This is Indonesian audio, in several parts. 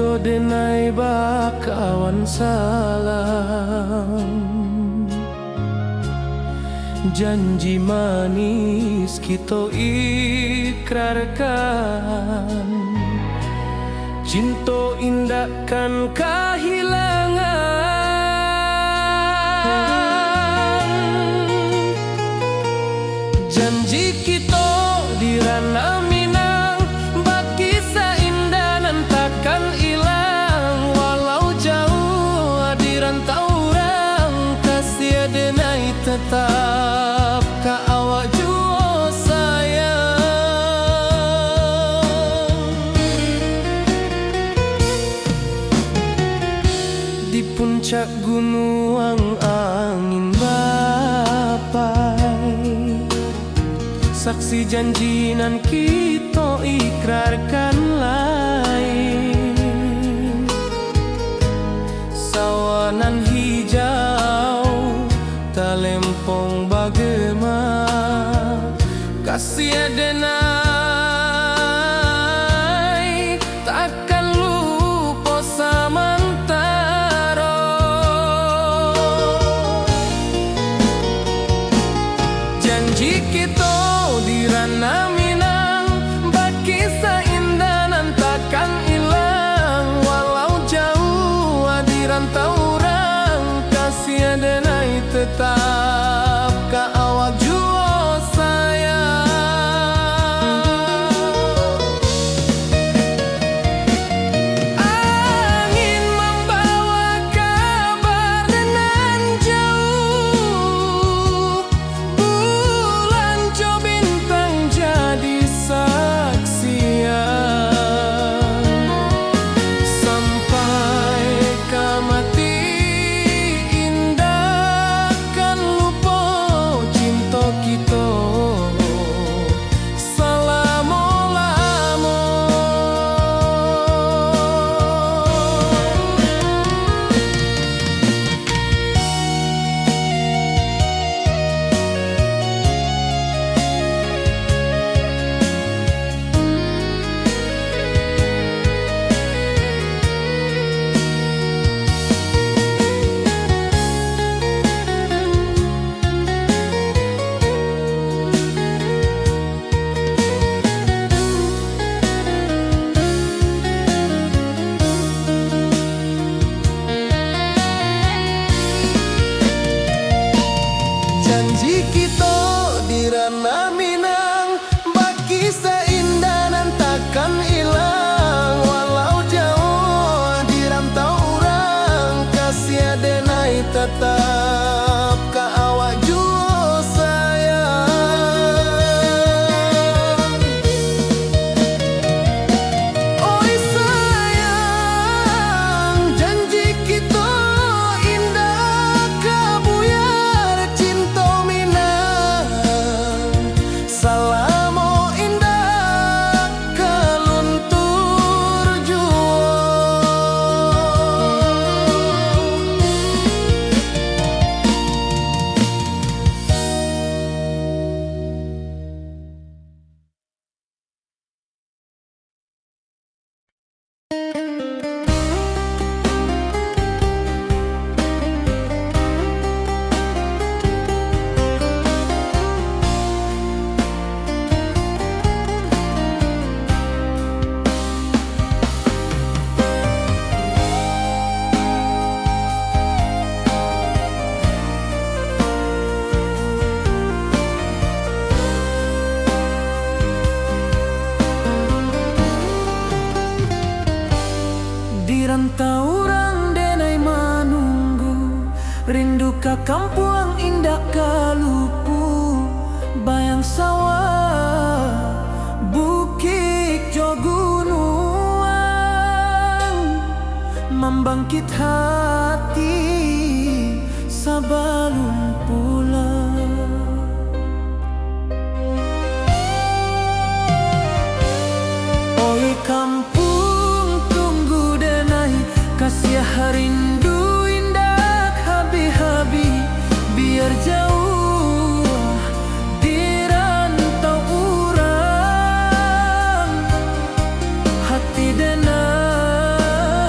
jo denai bakawan salam, janji manis kita ikrarkan, cinta indahkan kehilangan. Janji kita di ranah Minang, bagi seindah nan takkan hilang. Walau jauh di rantau orang, kasih denai tetap ka awak jua sayang. Di puncak gunung angin bapai, saksi janji nan kita ikrarkan lain. Sawanan hijau talempong bagema, kasih denai takkan lupa samantara. Janji kita di ranah Minang, bagi seindah nan takkan hilang. Walau jauh di rantau orang, kasih denai tetap ka awak jua sayang. Angin membawa kabar nan jauh, bulan jo bintang jadi saksian. Sampai ke mati indah kan lupa cinta kita selama-lama. Janji kita di ranah Minang, bagi seindah nan takkan hilang. Walau jauh di rantau orang, kasih denai tetap ka awak jua sayang. Oi sayang, janji kita indah kabuyar cinta Minang. Salamo indah keluntur jua. Di rantau orang denai manunggu, rindu ka kampung indah kalupu. Bayang sawah, bukit jo gunung, membangkit hati sebelum pulang. Oi kampung tunggu denai, kasih rindu indah habi-habi. Biar jauh di rantau orang, hati denai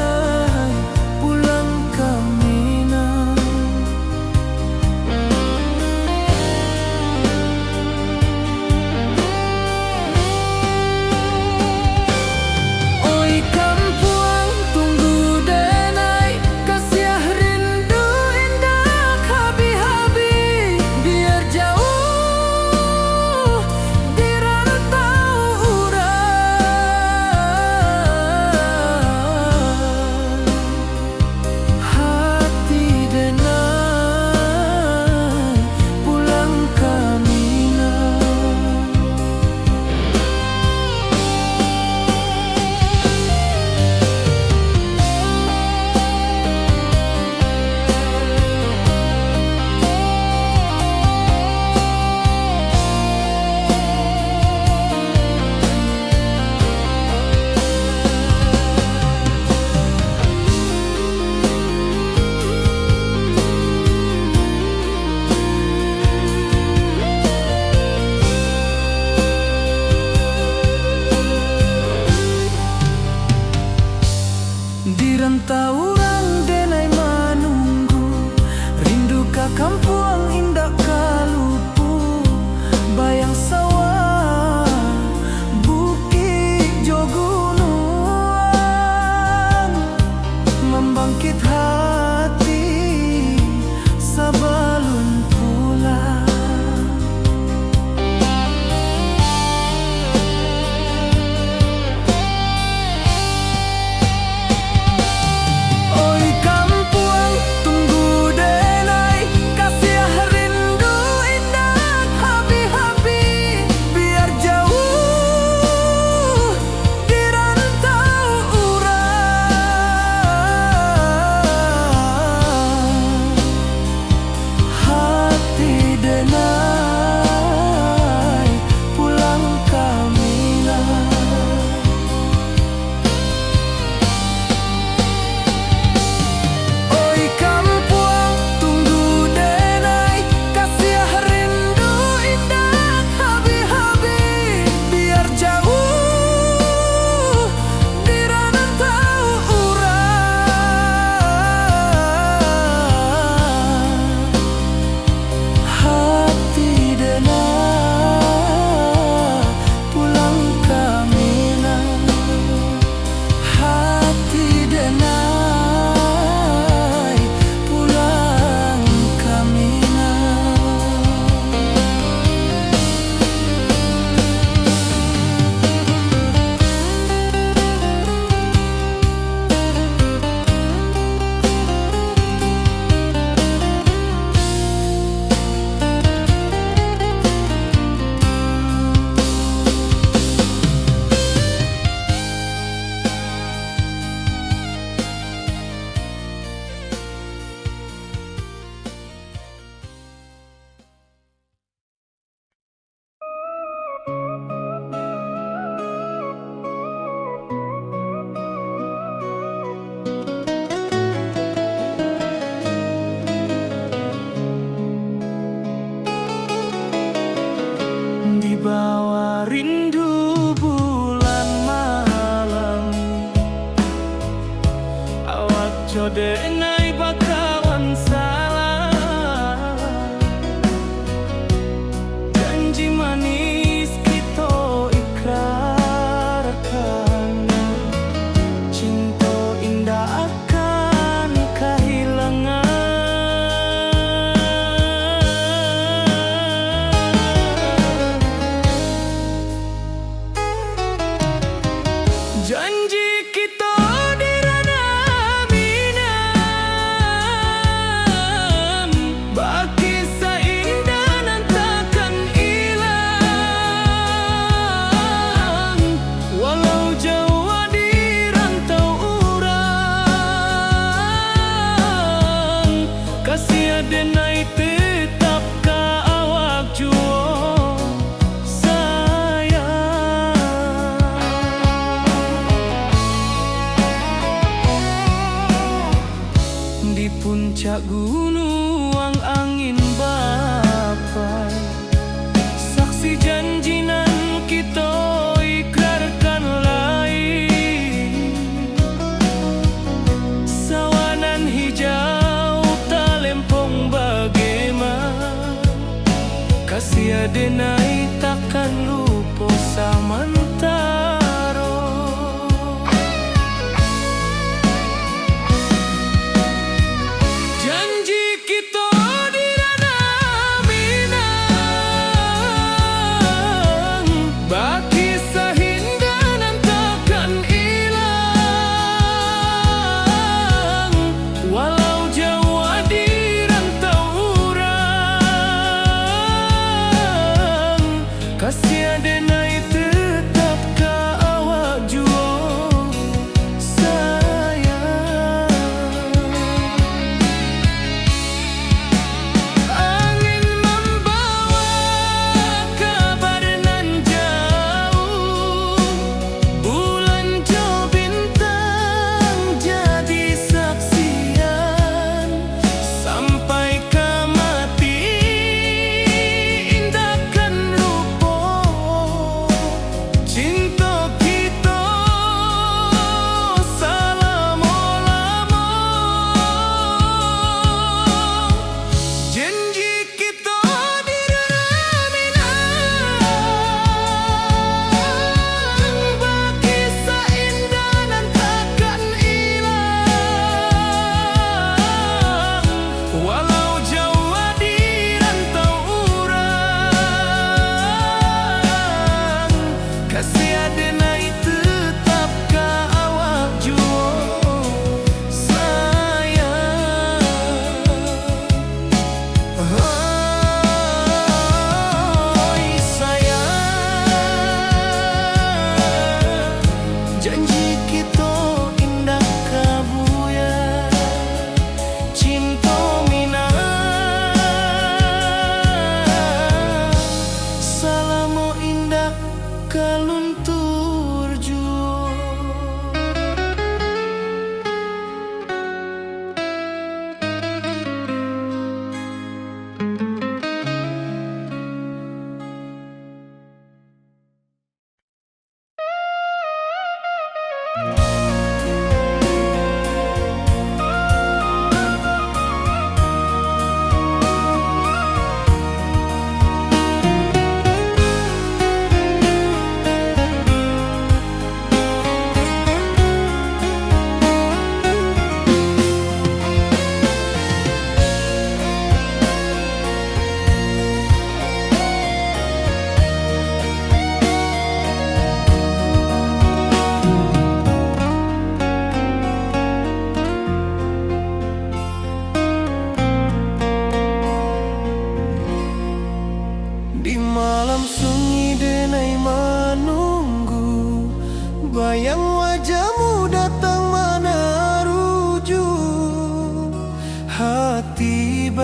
Kakampuang indah kalupu, bayang sawah, bukit jo gunung, membangkit hati sabalun pulang. Oi kampuang tunggu denai, kasih rindu indah habi-habi, biar jauh di rantau urang. Hati denai pulang kamilah. Oi kampuang tunggu denai, kasih rindu indah habi-habi, biar jauh di rantau urang. Hati denai pulang kamilah. Hati denai pulang kamilah. Di bawah rindu bulan malam, awak jodenai bakawan salah. Janji manis kita ikrarkan, cinta indah akan kehilangan. Janji kita di ranah minam, baki seindah nan takkan hilang. Walau jauh di rantau urang, kasih denai tetap ka awak juo sayang. Di puncak gunung angin bapai, saksi janji nan kita ikrarkan lain. Sawanan hijau talempong bagaimana, kasih denai takkan lupa samantara. Janji kita di ranah minang, baki sahindah nan takkan hilang. Walau jauh di rantau urang, kasih denai tetap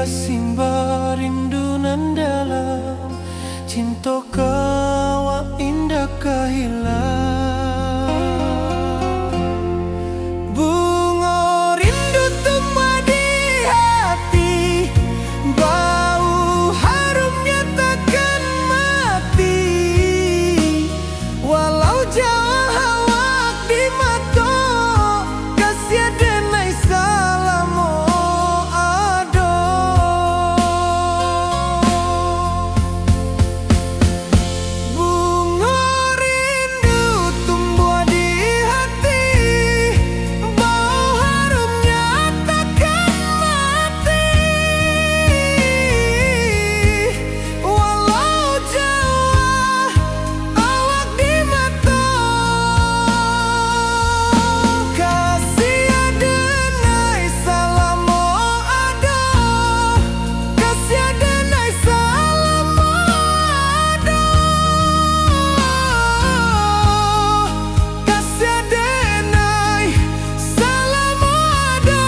simba rindu nan dalam, cinta kawa indah kahilang. Bunga rindu tumbuh di hati, bau harumnya takkan mati. Walau jauh awak di mata, kasih denai salamo ado. Bunga rindu tumbuh di hati, bau harumnya takkan mati. Walau jauh awak di mata, kasih denai salamo ado, kasih denai salamo ado, kasih denai salamo ado.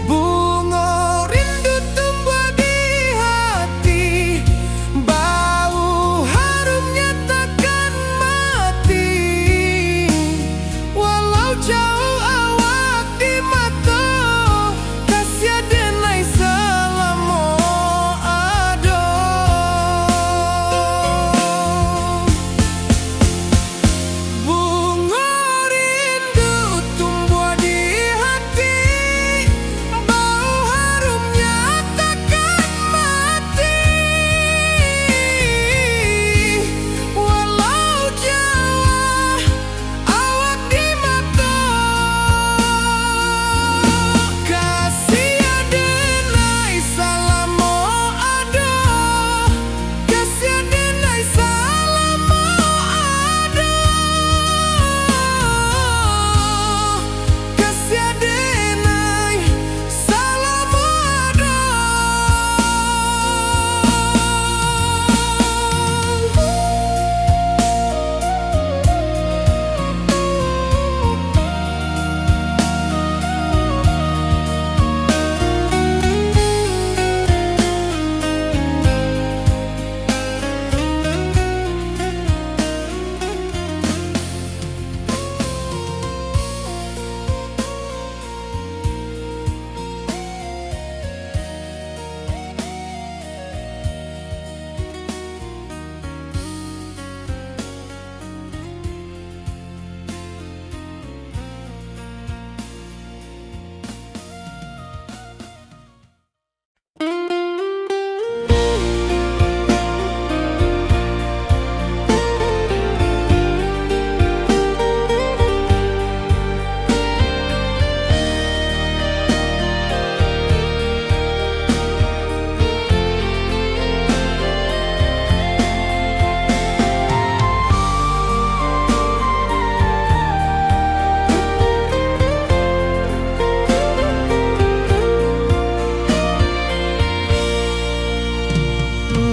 Bunga rindu tumbuh di hati, bau harumnya takkan mati. Walau jauh awak di mata, kasih denai salamo ado. Bunga rindu tumbuh di hati, bau harumnya takkan mati. Walau jauh awak di mata, kasih denai salamo ado, kasih denai salamo ado, kasih denai salamo ado.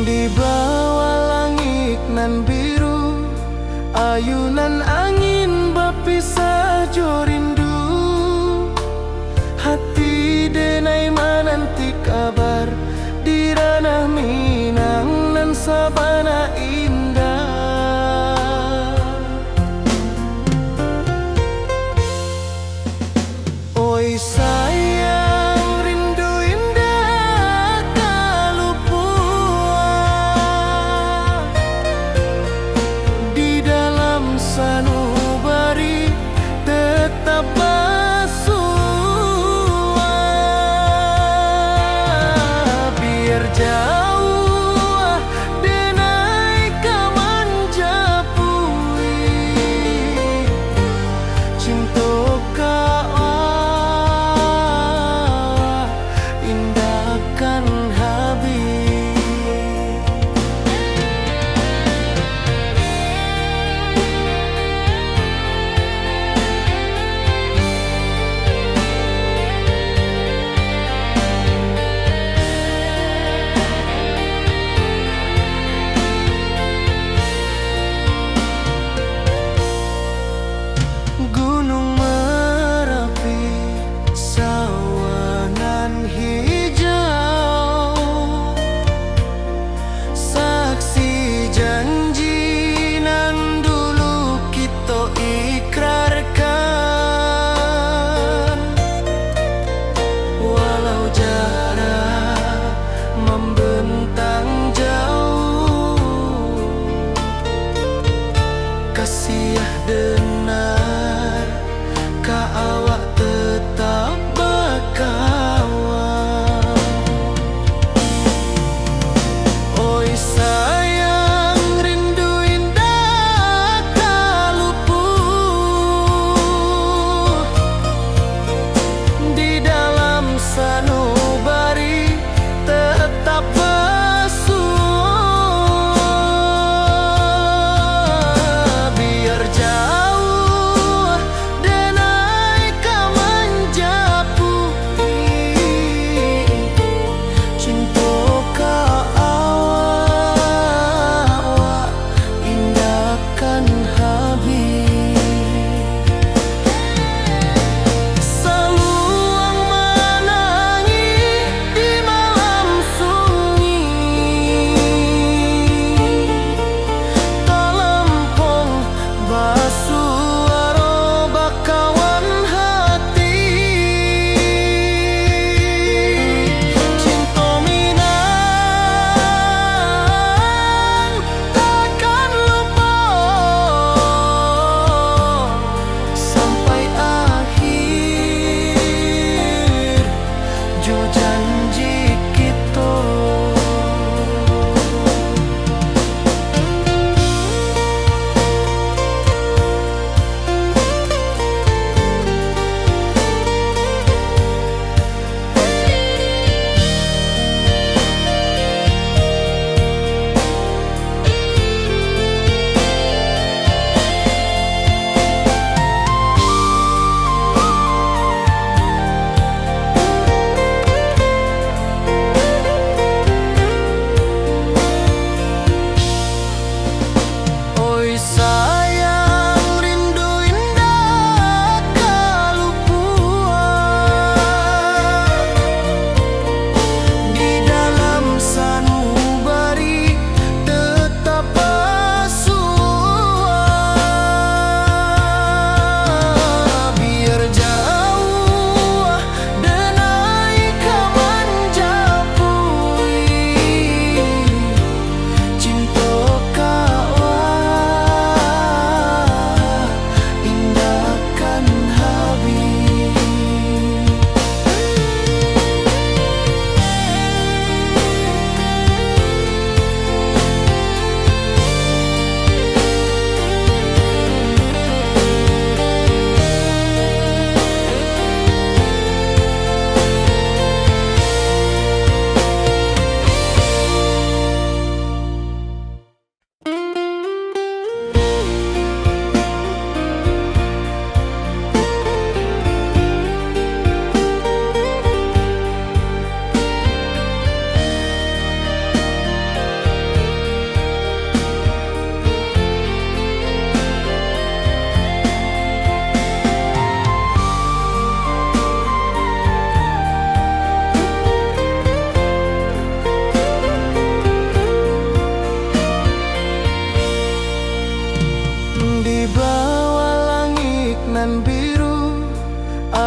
Di bawah langit nan biru, ayunan angin berpisah jo rindu. Hati denai menanti kabar di ranah Minang nan sabana indah. Oi sayang, rindu indah kalupua di dalam sanu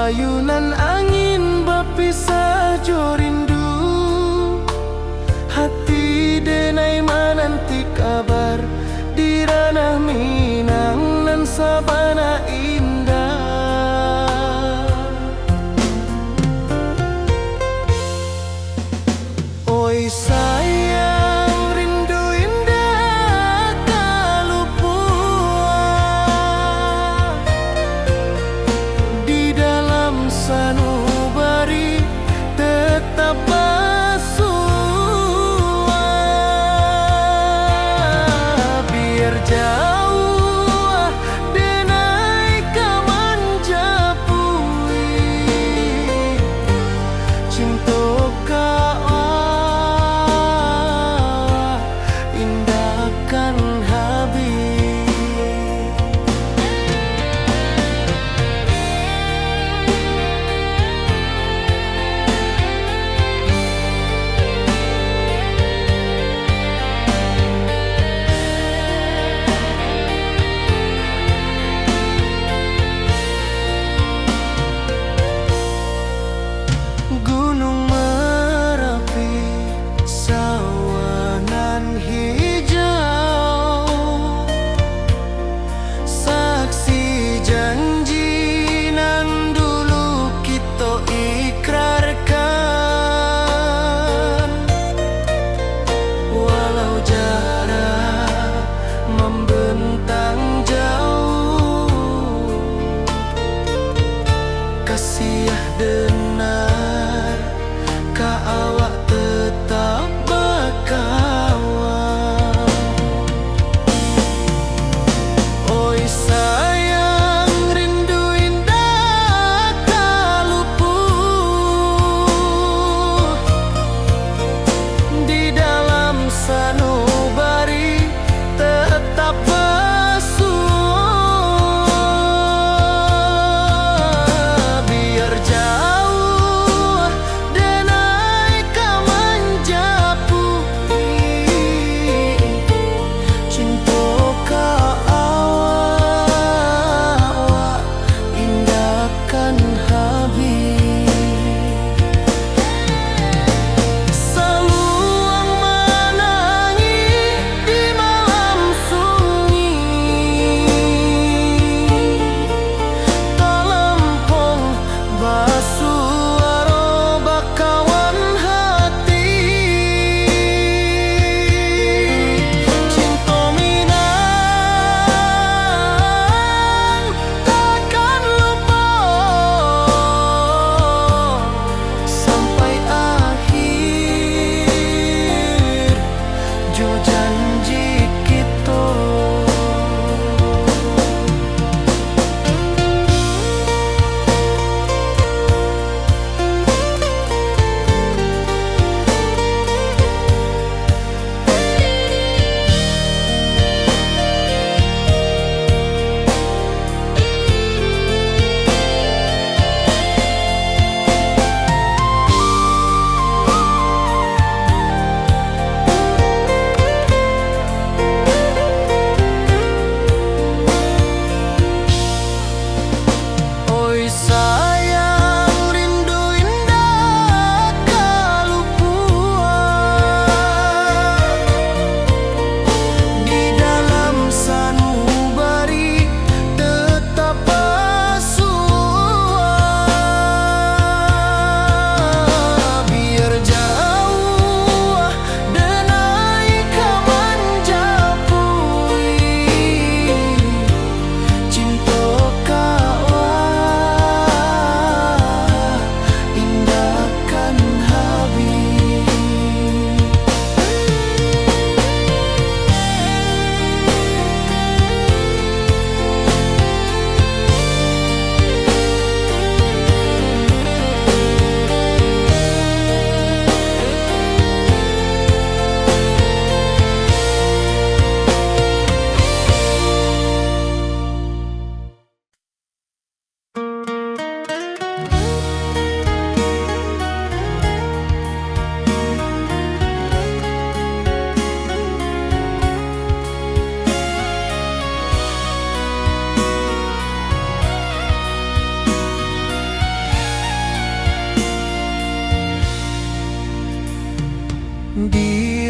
Ayunan angin berpisah jo rindu, hati denai menanti kabar di ranah Minang nan sabana indah. Oi sayang, rindu indah kalupua di dalam sanubari tetap bersua. Biar jauh denai kaman japui cinta indahkan habis.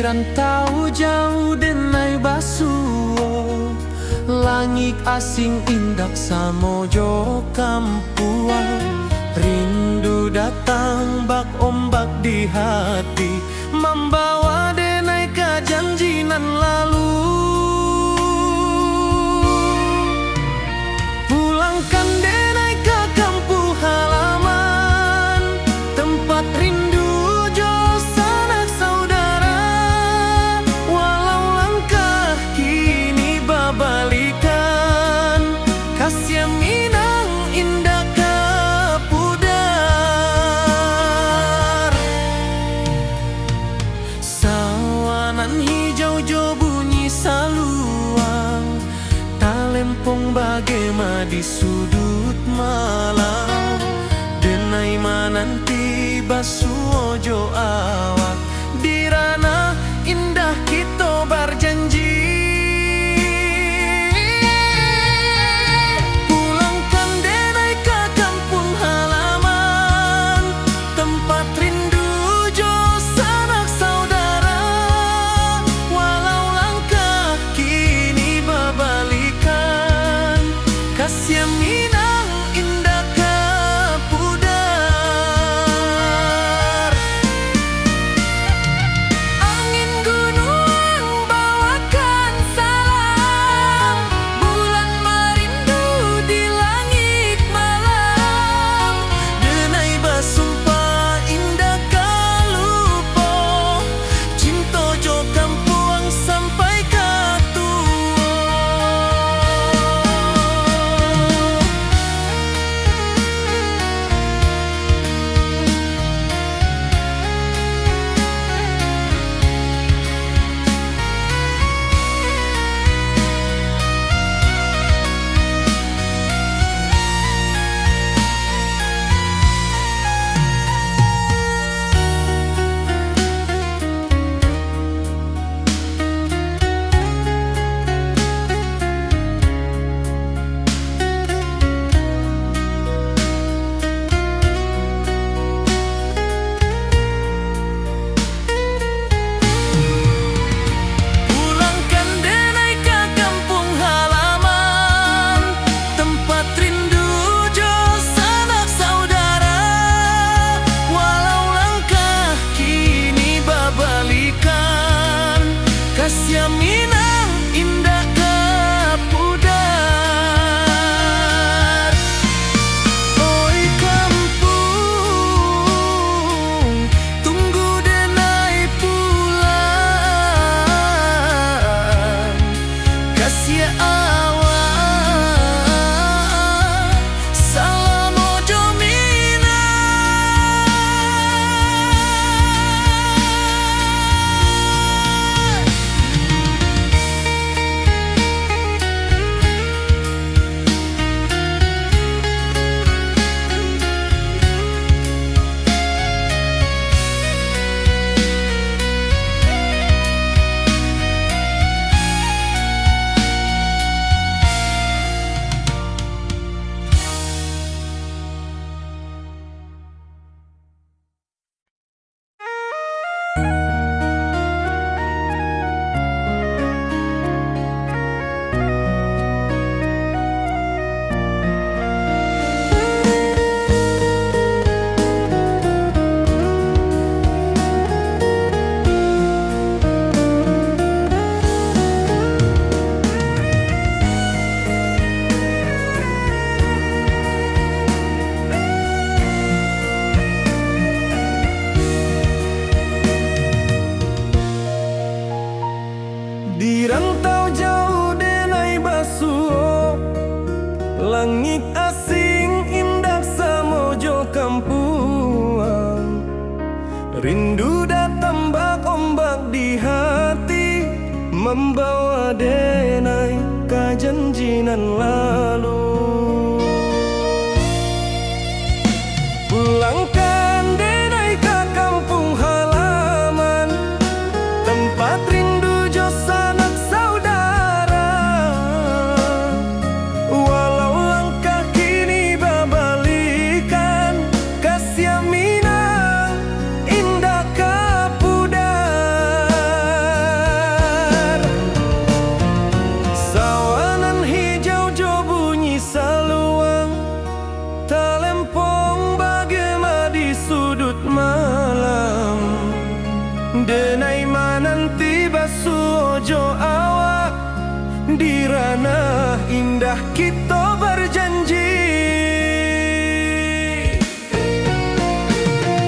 rantau jauh denai basuo, langit asing indak samojo kampuang. Rindu datang bak ombak di hati, membawa denai ke janjinan lalu. Pulangkan denai ke kampung halaman, tempat rindu jo sanak saudara. Walau langkah kini babalikan, kasih Minang indah kapudar. Sawanan hijau jo bunyi saluang, talempong bagema di sudut malam. Denai mananti basuo jo awak, di ranah indah kita berjanji. Pulangkan denai ke kampung halaman, tempat rindu jo sanak saudara. Walau langkah kini babalikan, kasih Minang indah kapudar. Angin gunung bawakan salam, bulan merindu di langit malam. Denai basumpah indah kalupo, cinta jo kampuang sampai katua. Pulangkan denai ke kampung halaman, tempat rindu jo sanak saudara. Walau langkah kini babalikan, kasih Minang indah kapudar. Oi kampung, tunggu denai pulang. Kasih awak, salam ojo Minang. Di rantau jauh denai basuo, langit asing indah samojo kampuang. Rindu datang bak ombak di hati, membawa denai ke janjinan lalu. Pulangkan denai ke kampung halaman, tempat rindu jo sanak saudara. Walau langkah kini babalikan, kasih Minang indah kapudar. di ranah indah kita berjanji.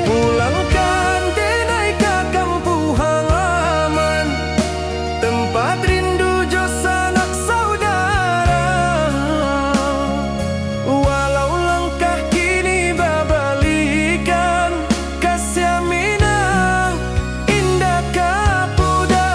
Pulangkan denai ke kampung halaman, tempat rindu jo sanak saudara. Walau langkah kini babalikan, kasih minang indah kapuda.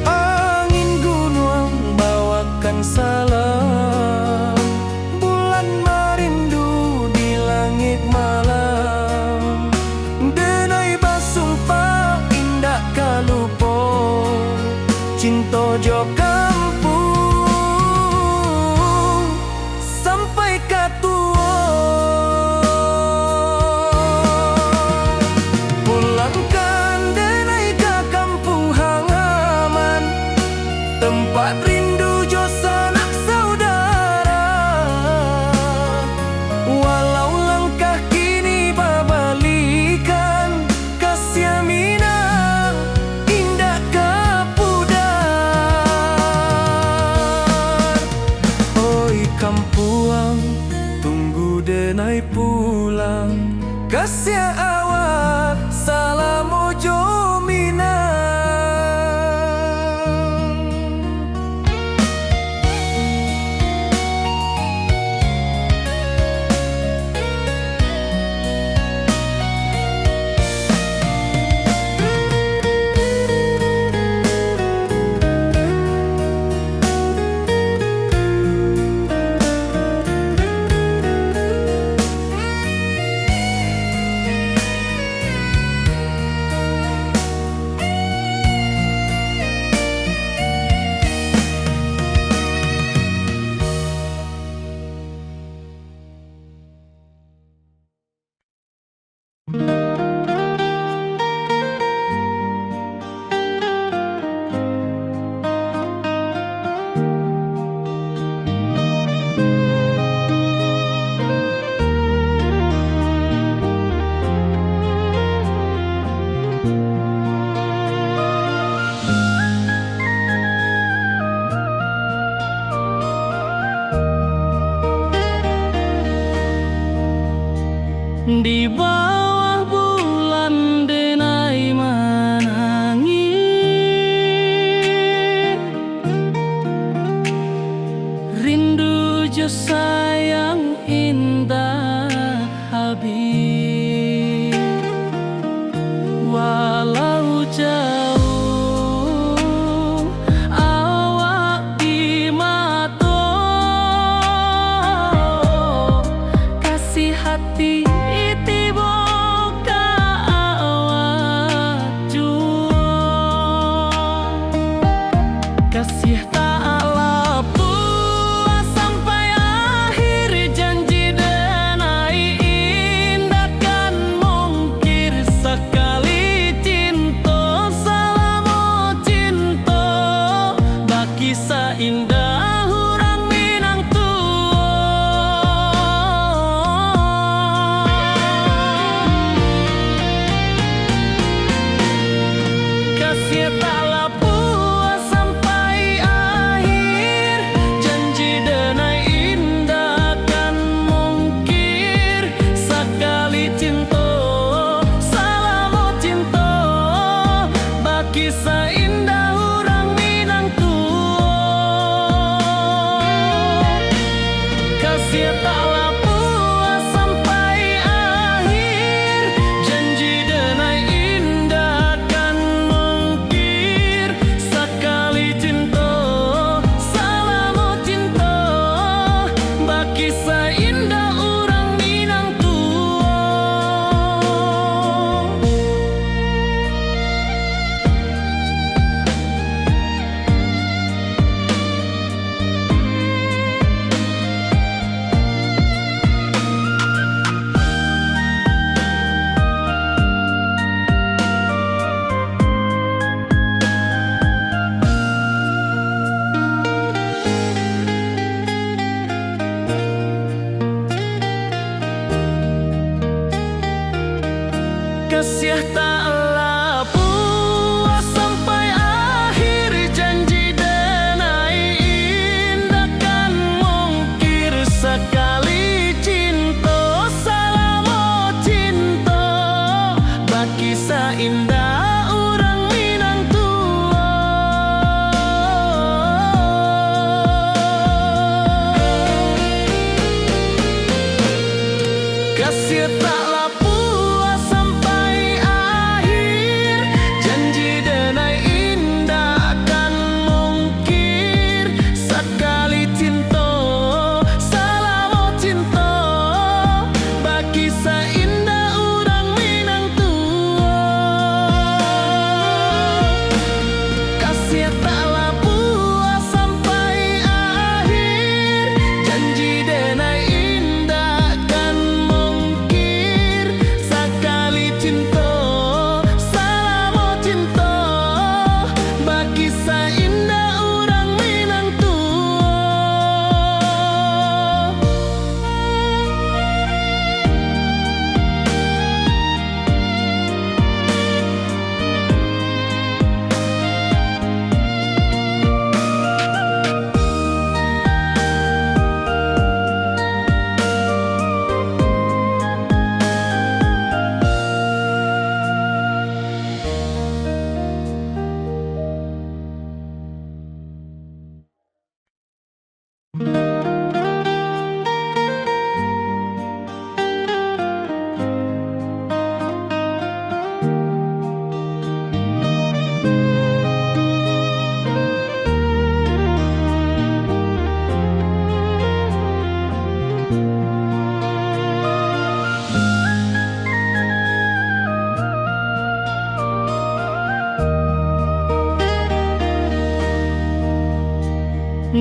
Angin gunung bawakan salam, bulan merindu di langit malam. Denai basumpah indah kalupo, cinta jo kampung sampai katua. Pulangkan denai ke kampung halaman, tempat rindu jo sanak saudara. Walau langkah kini babalikan, kasih minang indah kapudar. Oi kampuang, tunggu denai pulang, kasih awak salam ojo minang. Di bawah bulan denai menangis, rindu jo sayang indah habis. Walau jauh awak di mata, kasih hati kasih tak puas sampai akhir janji denai indah kan mungkir sekali cinta salamo cinta baki seindah hurang minang kasih tak puas sampai akhir janji denai indah kan mungkir sekali cinta salamo cinta baki seindah hurang minang kasih tak puas sampai akhir janji denai indah kan mungkir sekali cinta salamo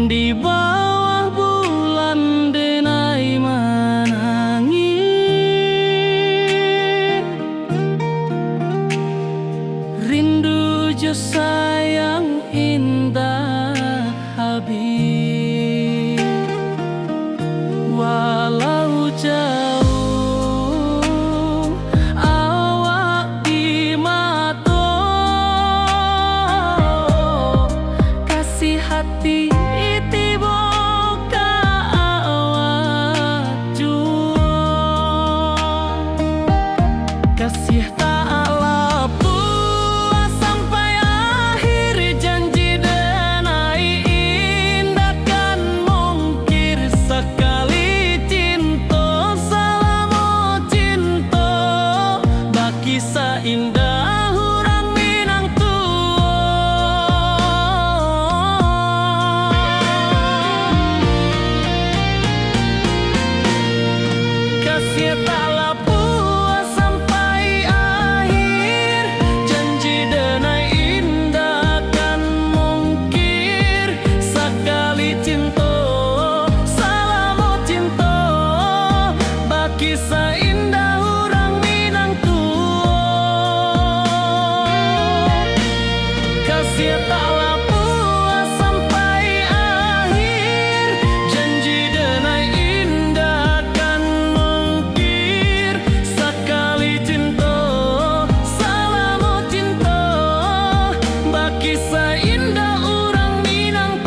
di bawah bulan denai menangi. Rindu jo sayang indah habis, walau jauh awak di mata, kasih hati tiba ka awak jua, kasih tak puas sampai akhir, janji denai indah kan mungkir sekali cinta, selama cinta baki seindah urang Minang kasih taklah puas sampai akhir, janji denai indah kan mungkir sekali cinta, selama cinta baki seindah urang Minang kasih taklah puas sampai akhir, janji denai indah kan mungkir sekali cinta, selama cinta baki seindah urang Minang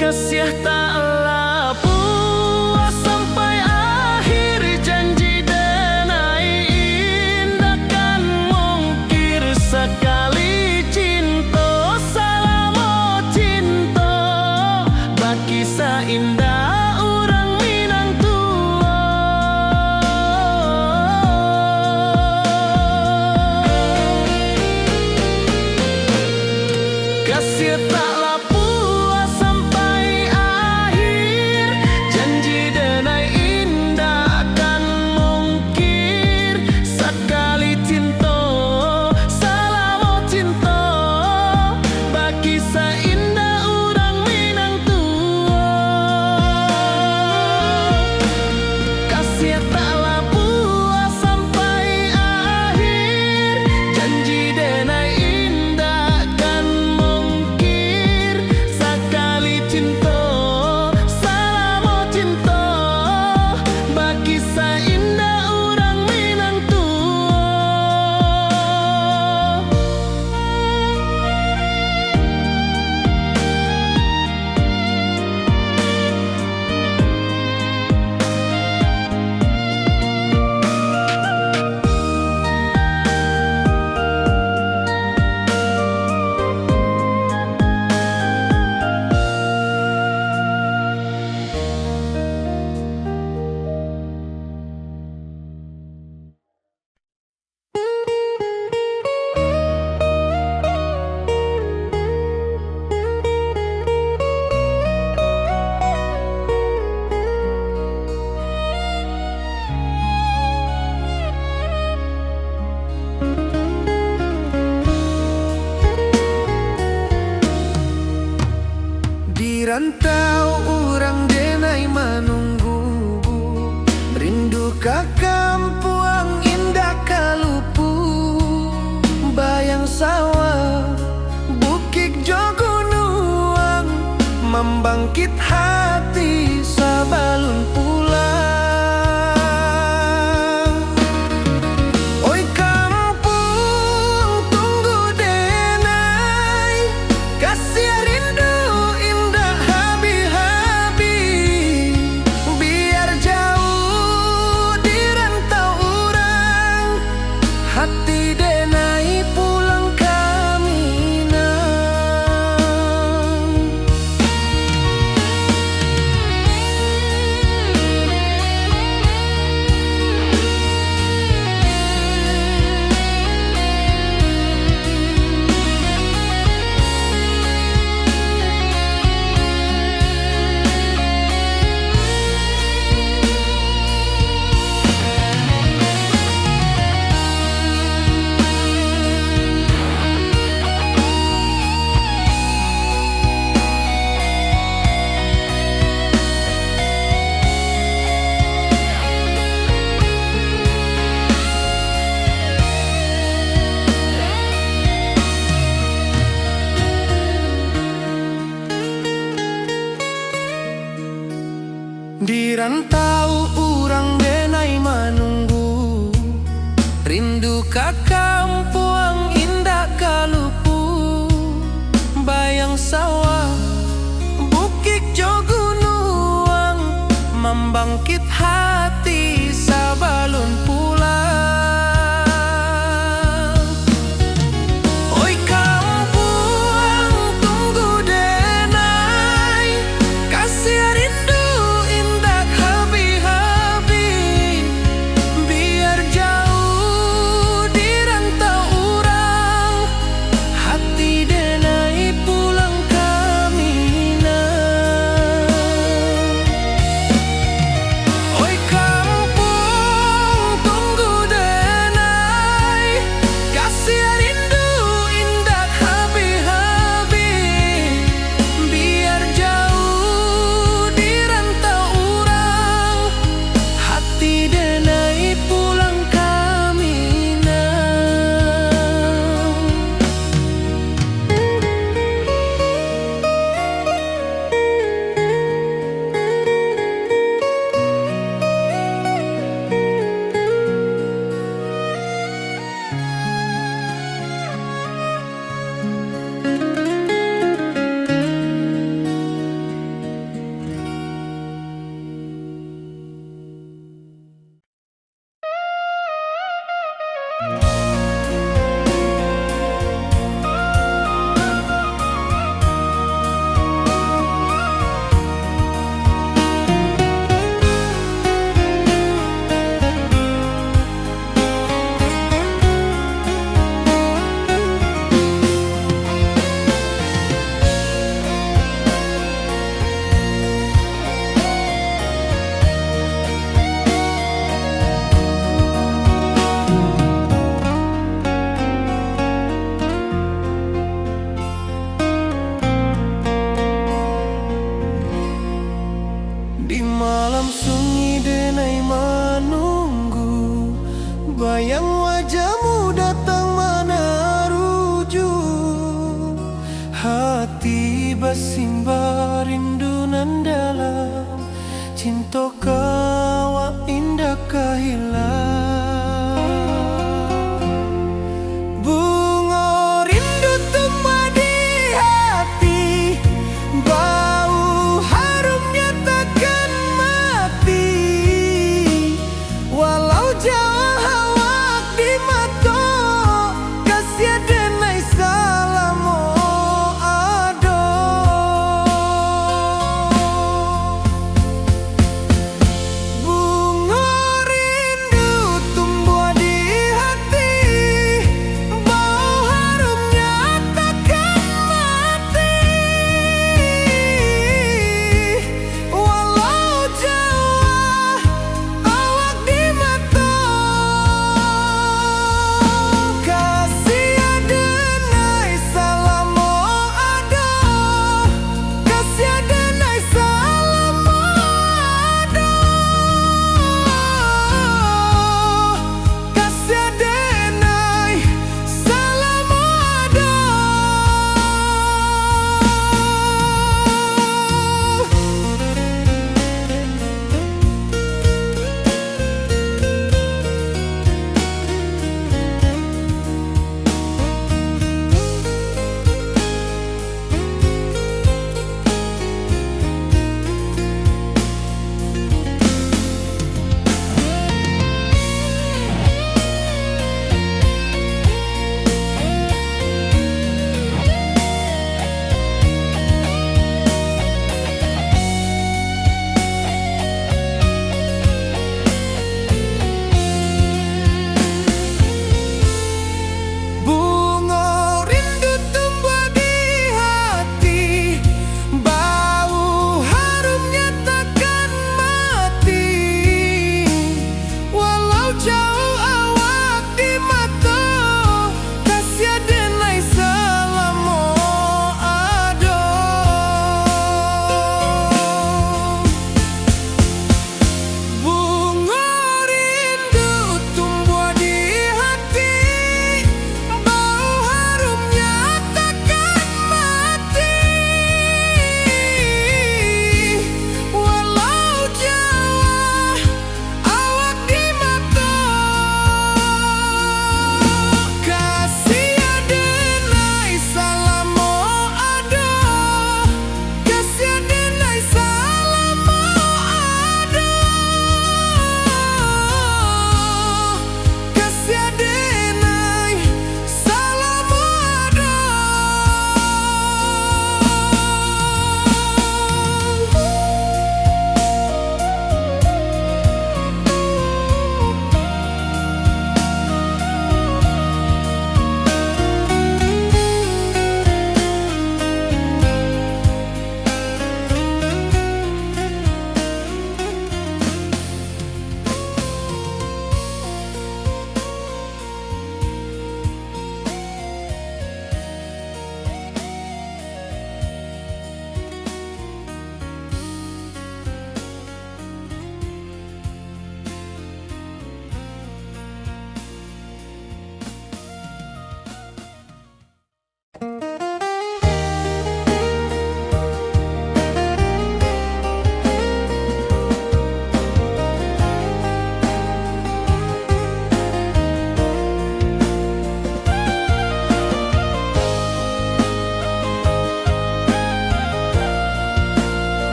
kasih taklah puas sampai akhir, janji denai indah kan mungkir sekali cinta, selama cinta baki seindah urang Minang kasih taklah puas sampai akhir, janji denai indah kan mungkir sekali cinta, selama cinta baki seindah urang Minang kasih taklah puas sampai akhir, janji denai indah kan mungkir sekali cinta, selama cinta baki seindah urang Minang di rantau urang denai menunggu, rindu ka kampuang indah kalupu, bayang sawah bukit jo gunung, membangkit hati sabalun pulang. Oi kampung tunggu denai, kasih rindu indah habi-habi, biar jauh di rantau urang, hati denai pulang ke Minang. sawah, bukit jo gunung, membangkit hati sabalun pulang. Oi kampung tunggu denai, kasih rindu indah habis-habis. Biar jauh di rantau urang, hati denai pulang kamina. Oi kampung tunggu denai, kasih rindu indah habis-habis. Biar jauh di rantau urang, hati denai pulang kamina. Di malam sunyi denai menunggu, bayang wajahmu datang mana rujuk. Hati bersimba rindu nan dalam, cinta kawa indah kehilang. Bunga rindu tumbuh di hati, bau harumnya takkan mati. Walau jauh hawak di mata, kasih denai salamo ado. Bunga rindu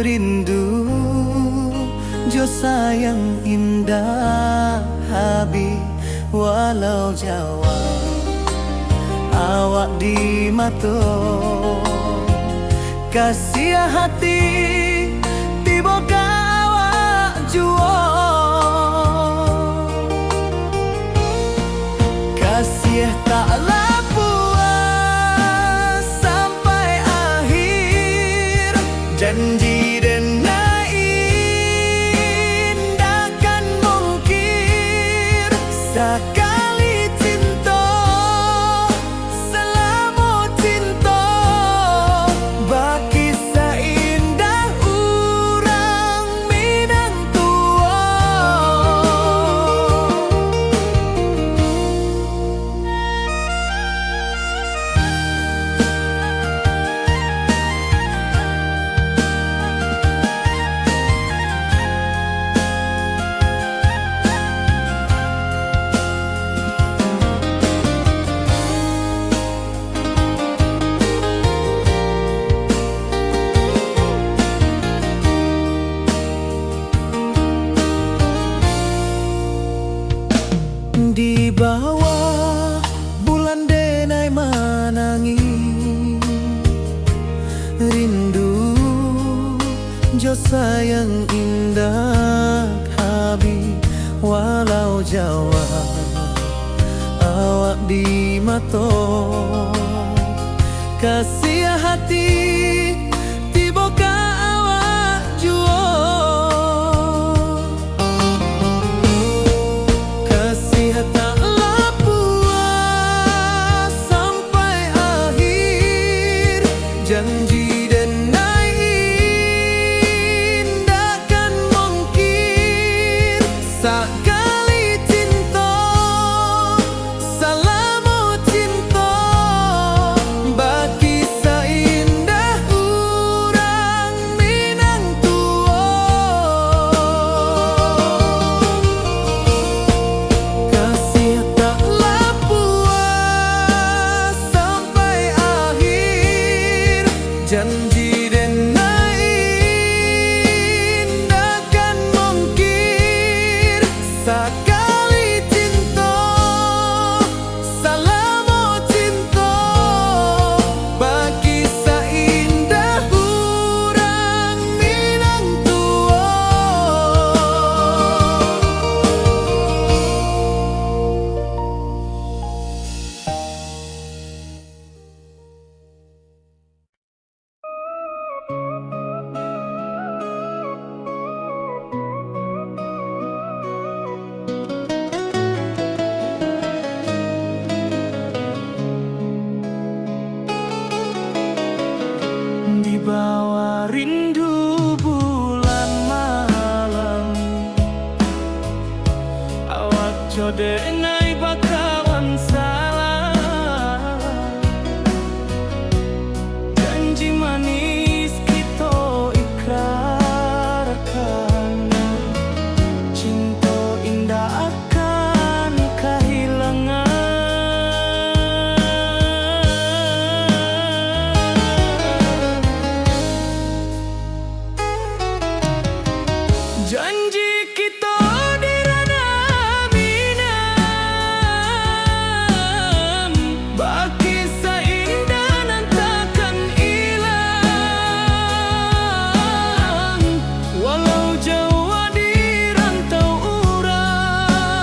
rindu jo sayang indah habi walau Jawa awak di mato kasih hati tiba awak juo kasih taklah puas sampai akhir janji dan indah kan mungkir sekali cinta selama cinta baki seindah urang Minang tua. Di bawah bulan denai manangi rindu jo sayang indah habi walau Jawa awak di mato kasih hati tiba ka awak juo taklah puas sampai akhir janji dan indah kan mungkir sekali cinta selama cinta baki seindah urang Minang tua. Kasih taklah puas sampai akhir janji dan indah kan mungkir sekali cinta selama cinta baki seindah urang Minang tua. Di bawah rindu bulan malam awak jodenai bakawan salah janji manis kita ikrarkan cinta indah akan kehilangan janji kita di ranah Minang baki seindah nan takkan hilang walau Jawa di rantau urang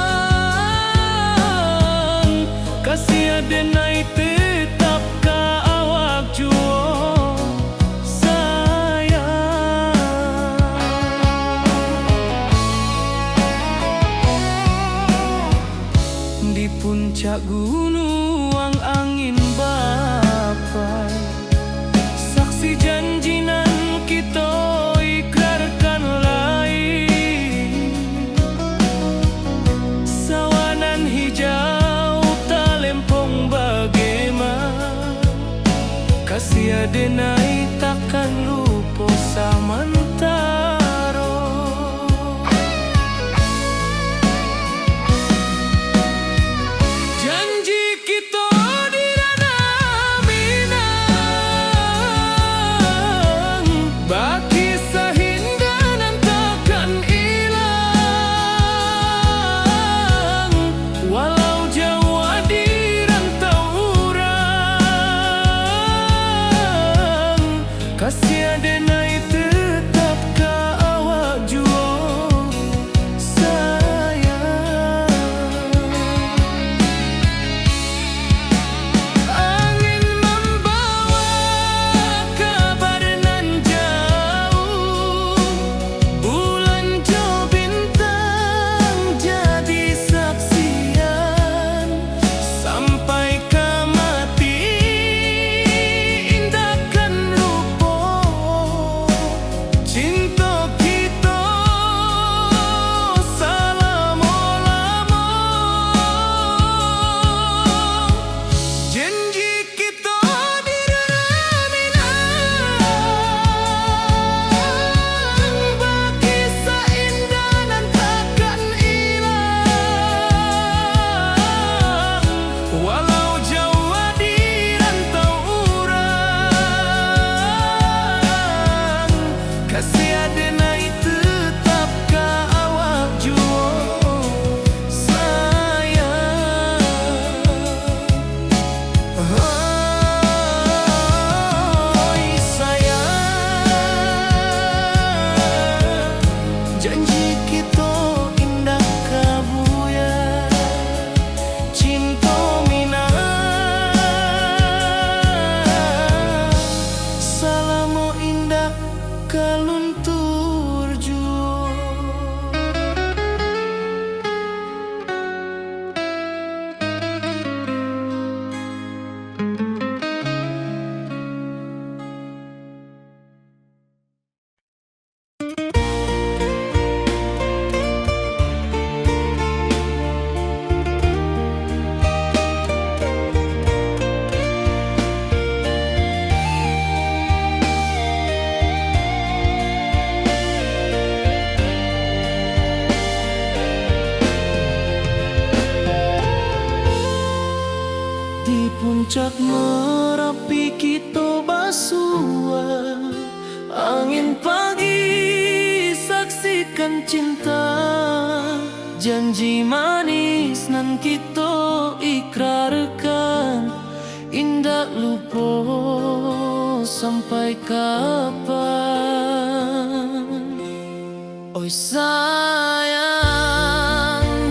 kasih adenai tetap ka awak juo sayang. Di puncak gunung angin bapai saksi janji nan kita ikrarkan lain sawanan hijau talempong bagaimana kasih adenai takkan lupa samantara janji kita di ranah Minang baki kasih denai tetap ka awak jua sayang. Angin membawa kabar nan jauh, bulan jo bintang jadi saksian, sampai ke mati indahkan rupa cinta kita selama-lama. Janji kita di raminan bagi seindah dan takkan hilang, walau jauh di rantau urang, kasih denai tetap ka awak jua sayang. Oi sayang, janji kita indah kabuya, cinta mina selama indah kaluntur jua. Di puncak Merapi kita basua, angin pagi saksikan cinta, janji manis nan kita ikrarkan, indah lupa sampai kapan. Oi sayang,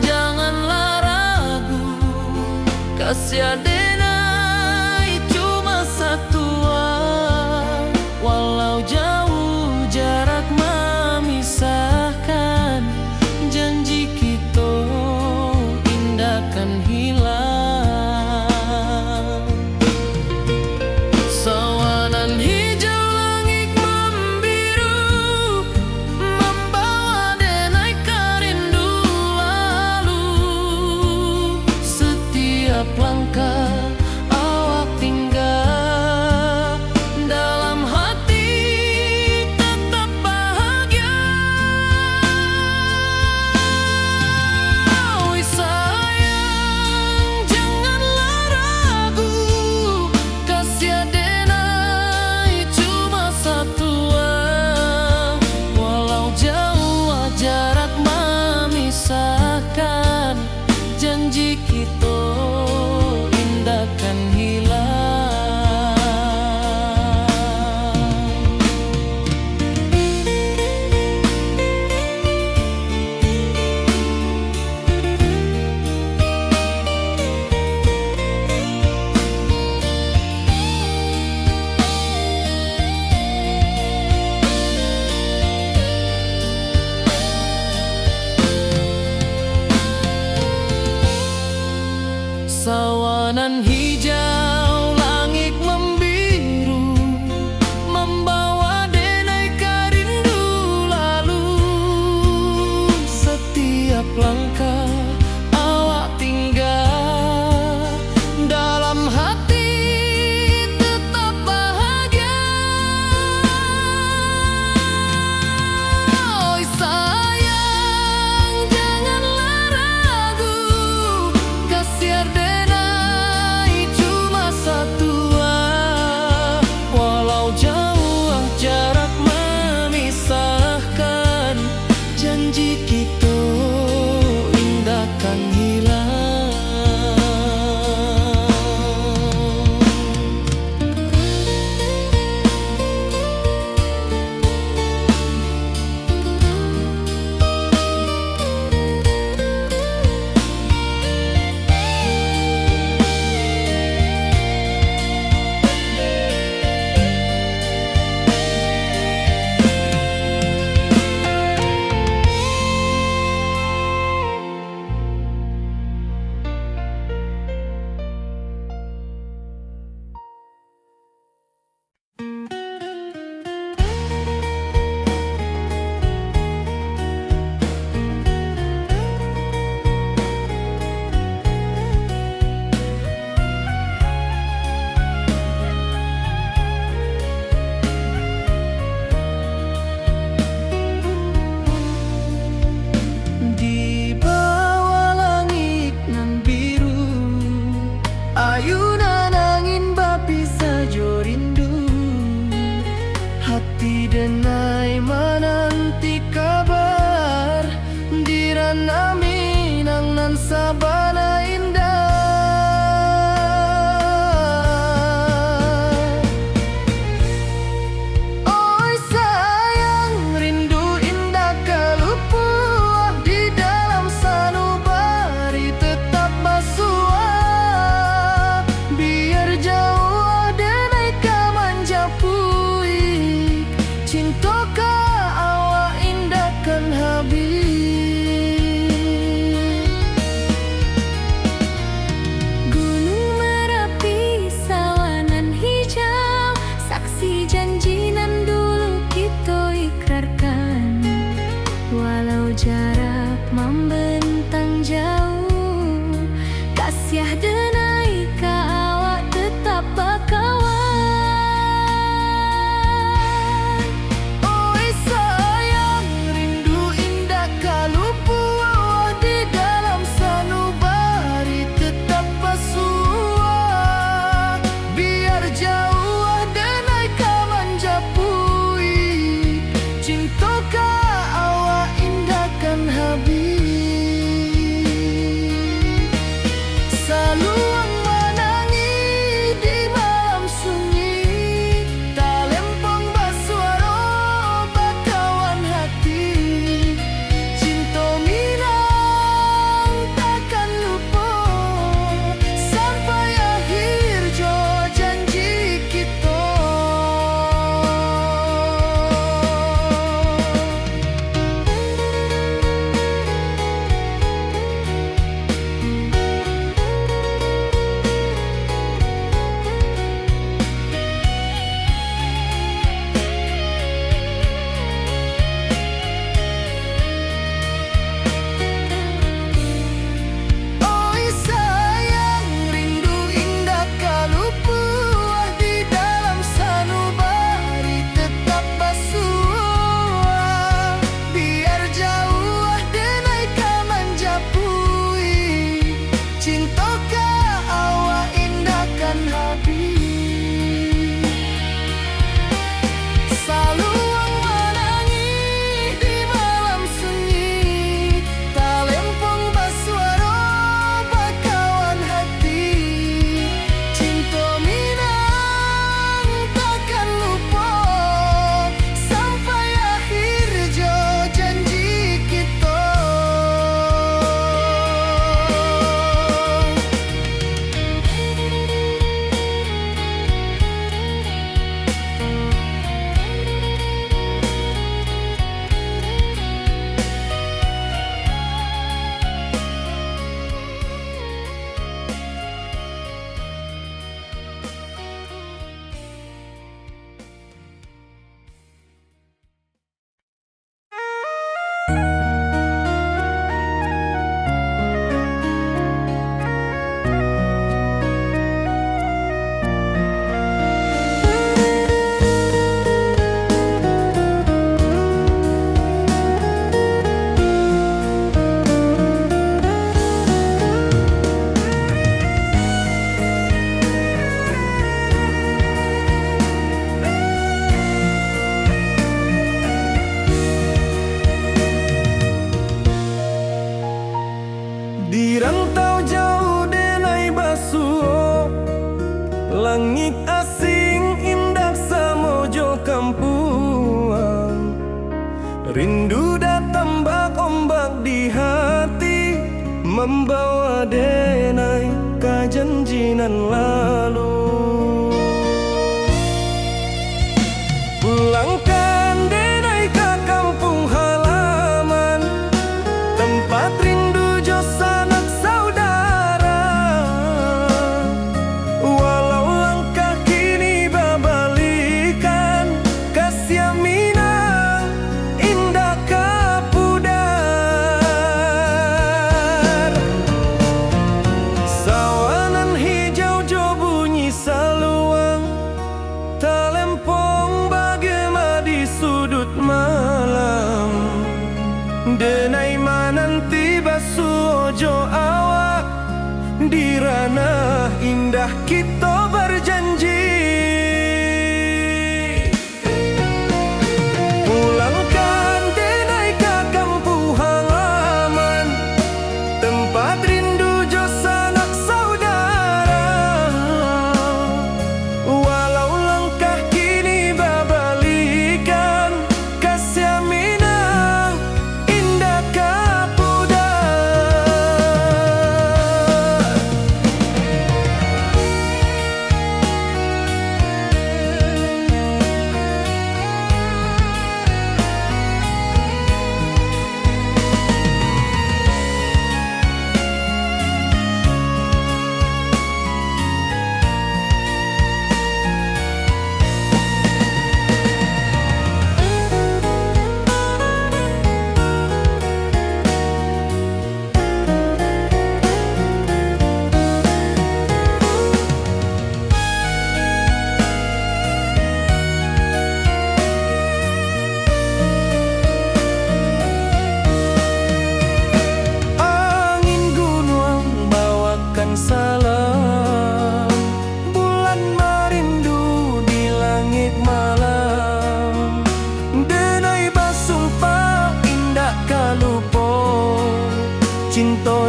janganlah ragu, kasih denai cuma satu, walau jauh jarak memisahkan, janji kita indahkan hilang. Sawanan hijau langit membiru, membawa denai kerindu lalu, setiap langkah hati denai menanti kabar di ranah Minang nan sabana indah. Oi sayang, rindu indah kalupuah di dalam sanubari tetap basuah. Biar jauh denai kamanja puik, cinta ka awak indahkan habis. Gunung Merapi, sawanan hijau, saksi janji nan dulu kita ikrarkan. Walau jarak membentang jauh, kasih denai ka awak tetap bakawan. Oi sayang, rindu indah kalupuah di dalam sanubari tetap basuah. Biar jauh denai kamanja puik, cinta ka awak indahkan habis. Saluang menangi di malam sunyi, talempong basuaro bakawan hati. Cinta Minang takkan lupa sampai akhir jo janji kita. Oi sayang, rindu indah kalupuah di dalam sanubari tetap basuah. Biar jauh denai kamanja puik, cinta ka awak indahkan habis. Saluang menangi di malam sunyi, talempong basuaro bakawan hati. Cinta Minang takkan lupa sampai akhir jo janji kita. Di rantau jauh denai basuh, langit asing indah samojo kampuang. Rindu datang bak ombak di hati, membawa denai ka janjinan lalu. Pulangkan denai ka kampung halaman, tempat rindu jo sanak saudara. Walau langkah kini babalikan, kasih Minang indah ka pudar. Sawanan hijau jo bunyi saluang, talempong bagema di sudut malam. Denai mananti basuh jo awak di ranah indah kita berjanji.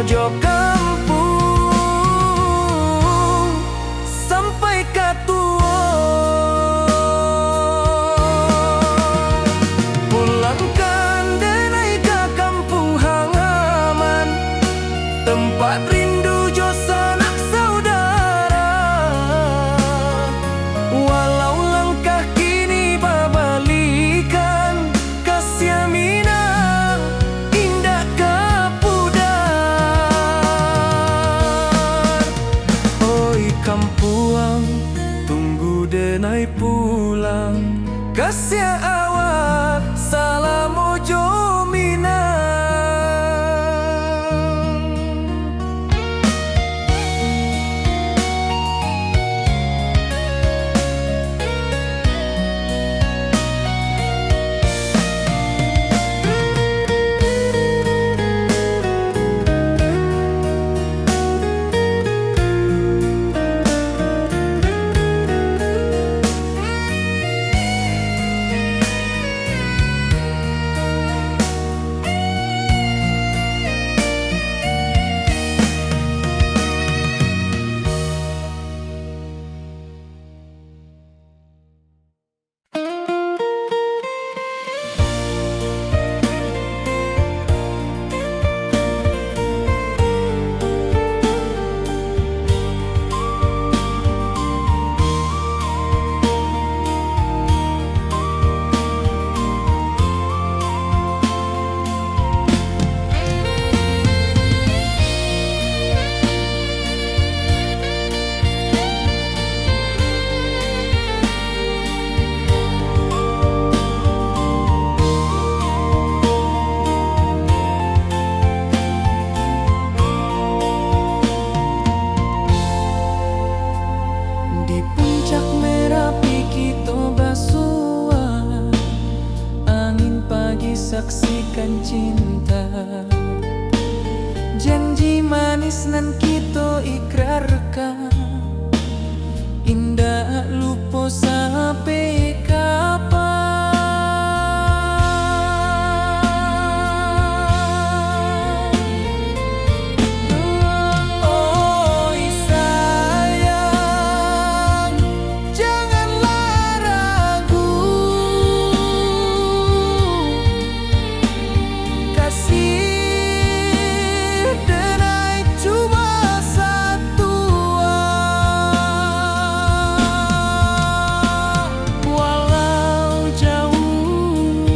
mojo kampung sampai katua. Pulangkan denai ke kampung halaman, tempat rindu jo sanak saudara. Walau langkah kini babalikan, kasih minang indah kapudar. Oi kampuang, tunggu denai pulang, kasih awak salam mojo minang. Di puncak Merapi kita basua, angin pagi saksikan cinta. Janji manis nan kita ikrarkan, indah lupa sampai kapan. Oi sayang, janganlah ragu, kasih denai cuma satu. Walau jauh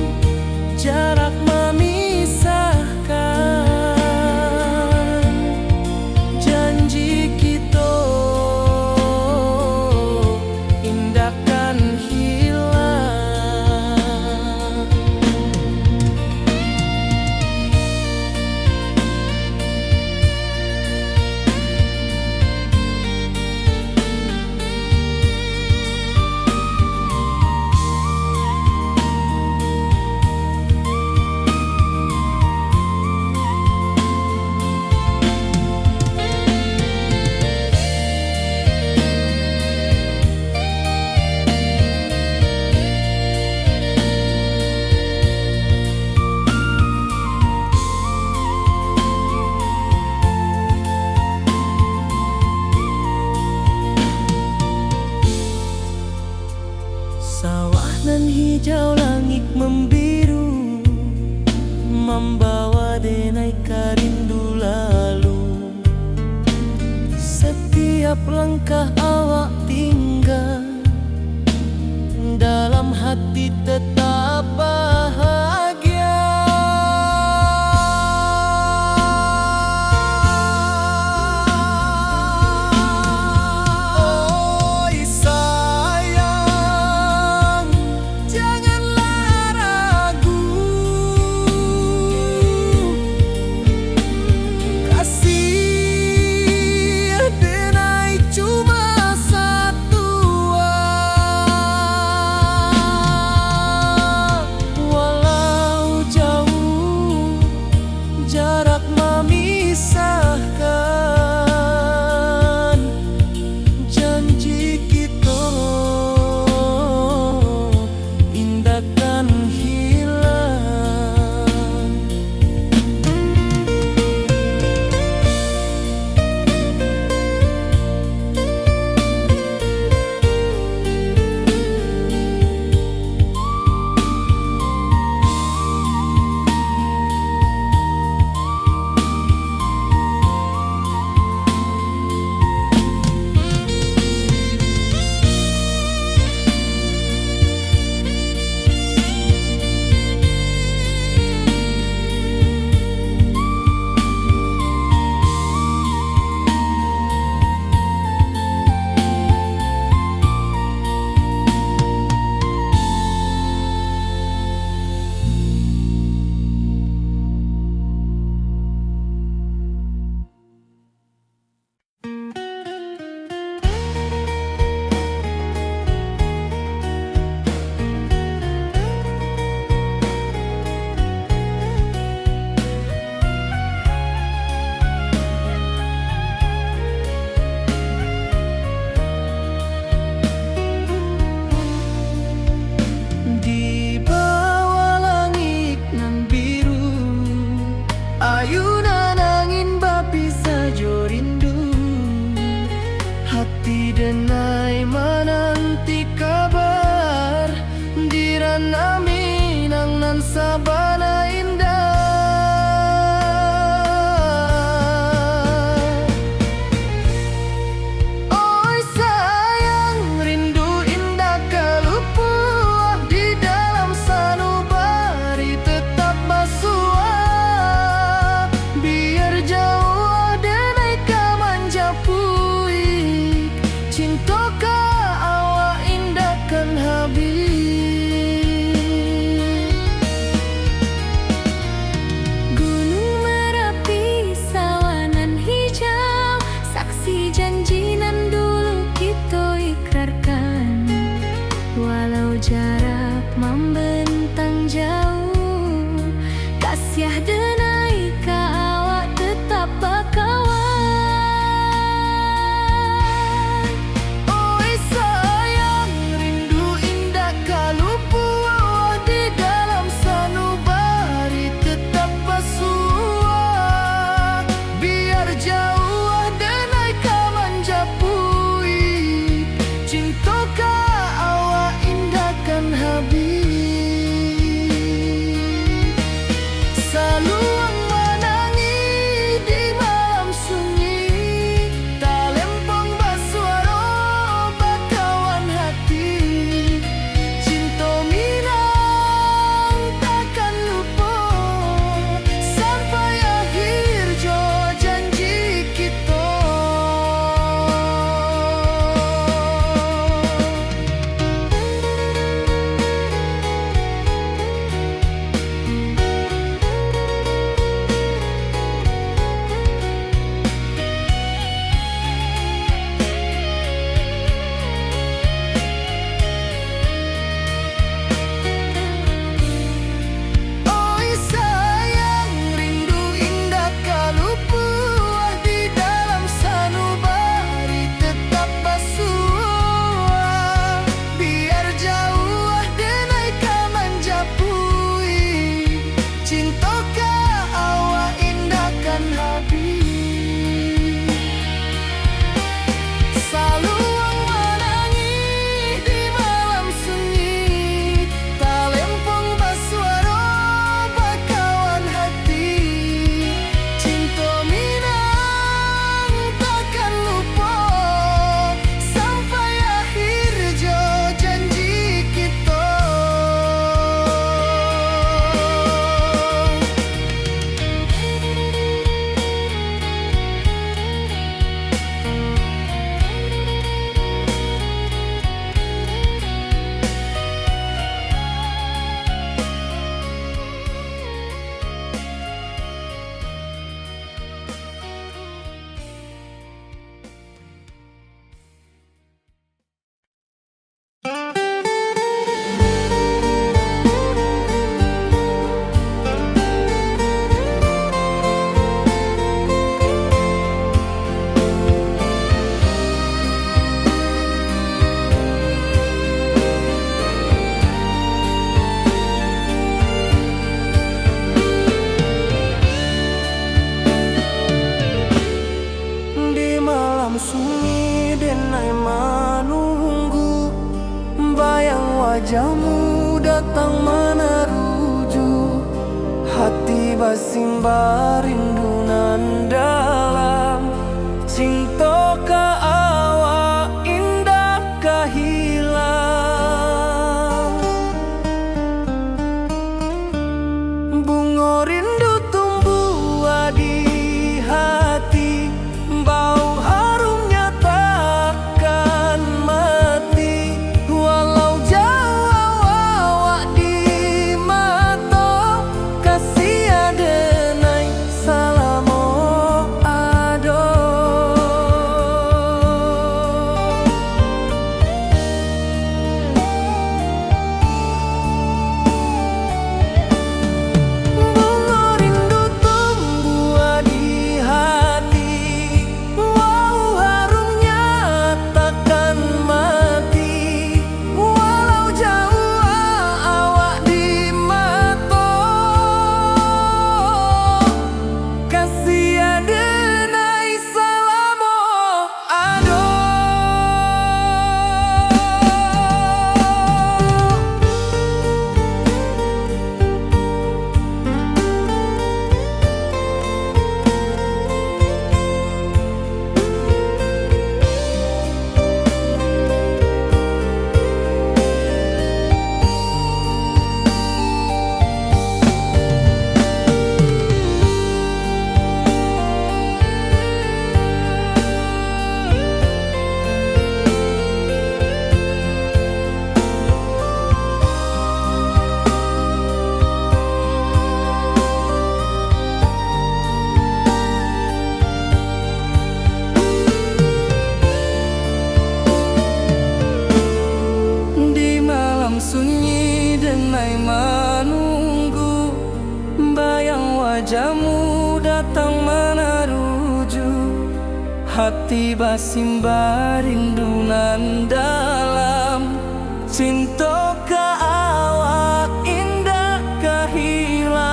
jarak memisahkan, janji kita indahkan hilang. Sawah nan hijau, langit membiru, membawa denai karindu lalu. Setiap langkah awak tinggal, dalam hati tetap bahagia. Oi sayang, janganlah ragu, kasih denai cuma satu. Taman sabana indah. Oi sayang, rindu indah kalupua di dalam sanubari tetap basua. Biar jauh denai ka manjapui, cintoka awak indahkan habis. Gunung Merapi, sawanan hijau, saksi janji nan dulu kita ikrarkan. Walau jarak membentang jauh, kasih denai ka awak tetap bakawan. Oi sayang, rindu indah kalupua di dalam sanubari tetap basua. Biar jauh denai ka manjapui, cintoka awak indahkan habis. Saluang menangi di malam sunyi, talempong basuaro bakawan hati. Cinta minang takkan lupa sampai akhir jo janji kita. Oi sayang, rindu indah kalupua di dalam sanubari tetap basua. Biar jauh denai ka manjapui, cintoka awak indahkan habis. Saluang menangi di malam sunyi, talempong basuaro bakawan hati. Cinta minang takkan lupa sampai akhir jo janji kita. Di malam sunyi denai menunggu, bayang wajahmu datang meneruju. Hati basimba rindu nan dalam, cinta ka awak indah ka hilang. Bunga rindu tumbuh di hati, bau harumnya takkan mati. Walau jauh awak di mata, kasih denai salah. wajahmu datang meneruju, hati basimba rindunan dalam cinta ke awak indah kehilang.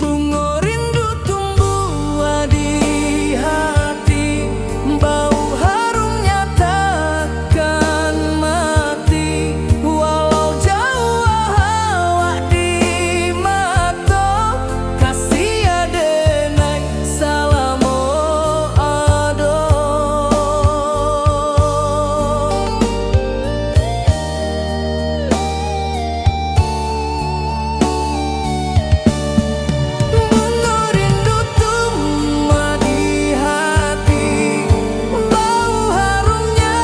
Bunga rindu tumbuh di hati, bau harumnya takkan mati. Walau jauh awak di mata, kasih adenai salamo ado. Bunga rindu tumbuh di hati, bau harumnya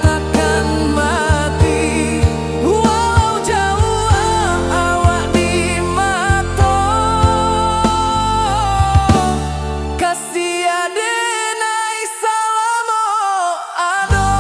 takkan mati. Walau jauh awak di mata, kasih adenai salamo ado.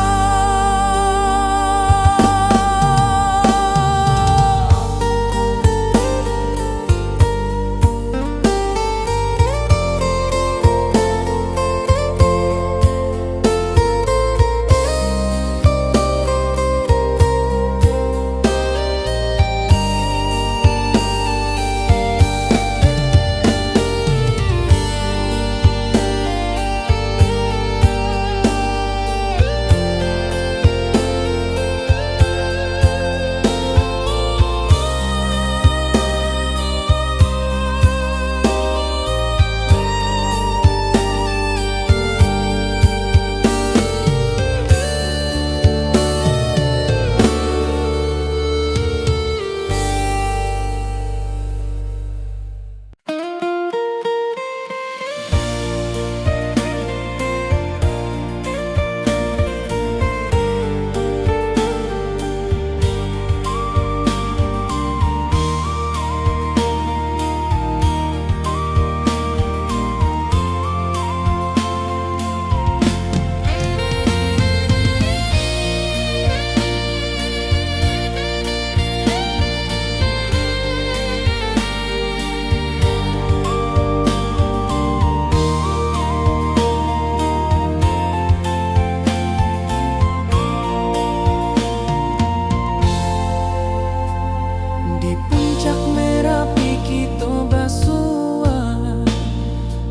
Di puncak Merapi kita bersua,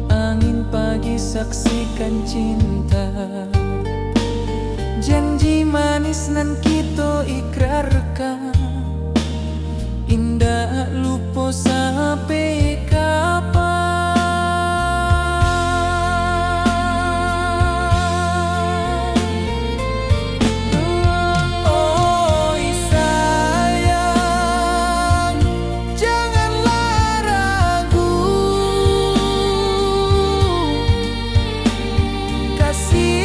angin pagi saksikan cinta. Janji manis nan kita ikrarkan, indah lupa sampai kapan. Oi sayang, janganlah ragu, kasih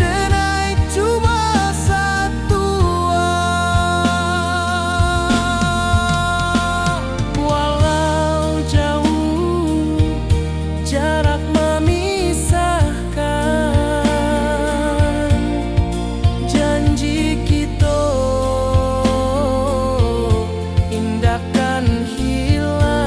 denai cuma satu. Walau jauh jarak memisahkan, janji kita indahkan hilang.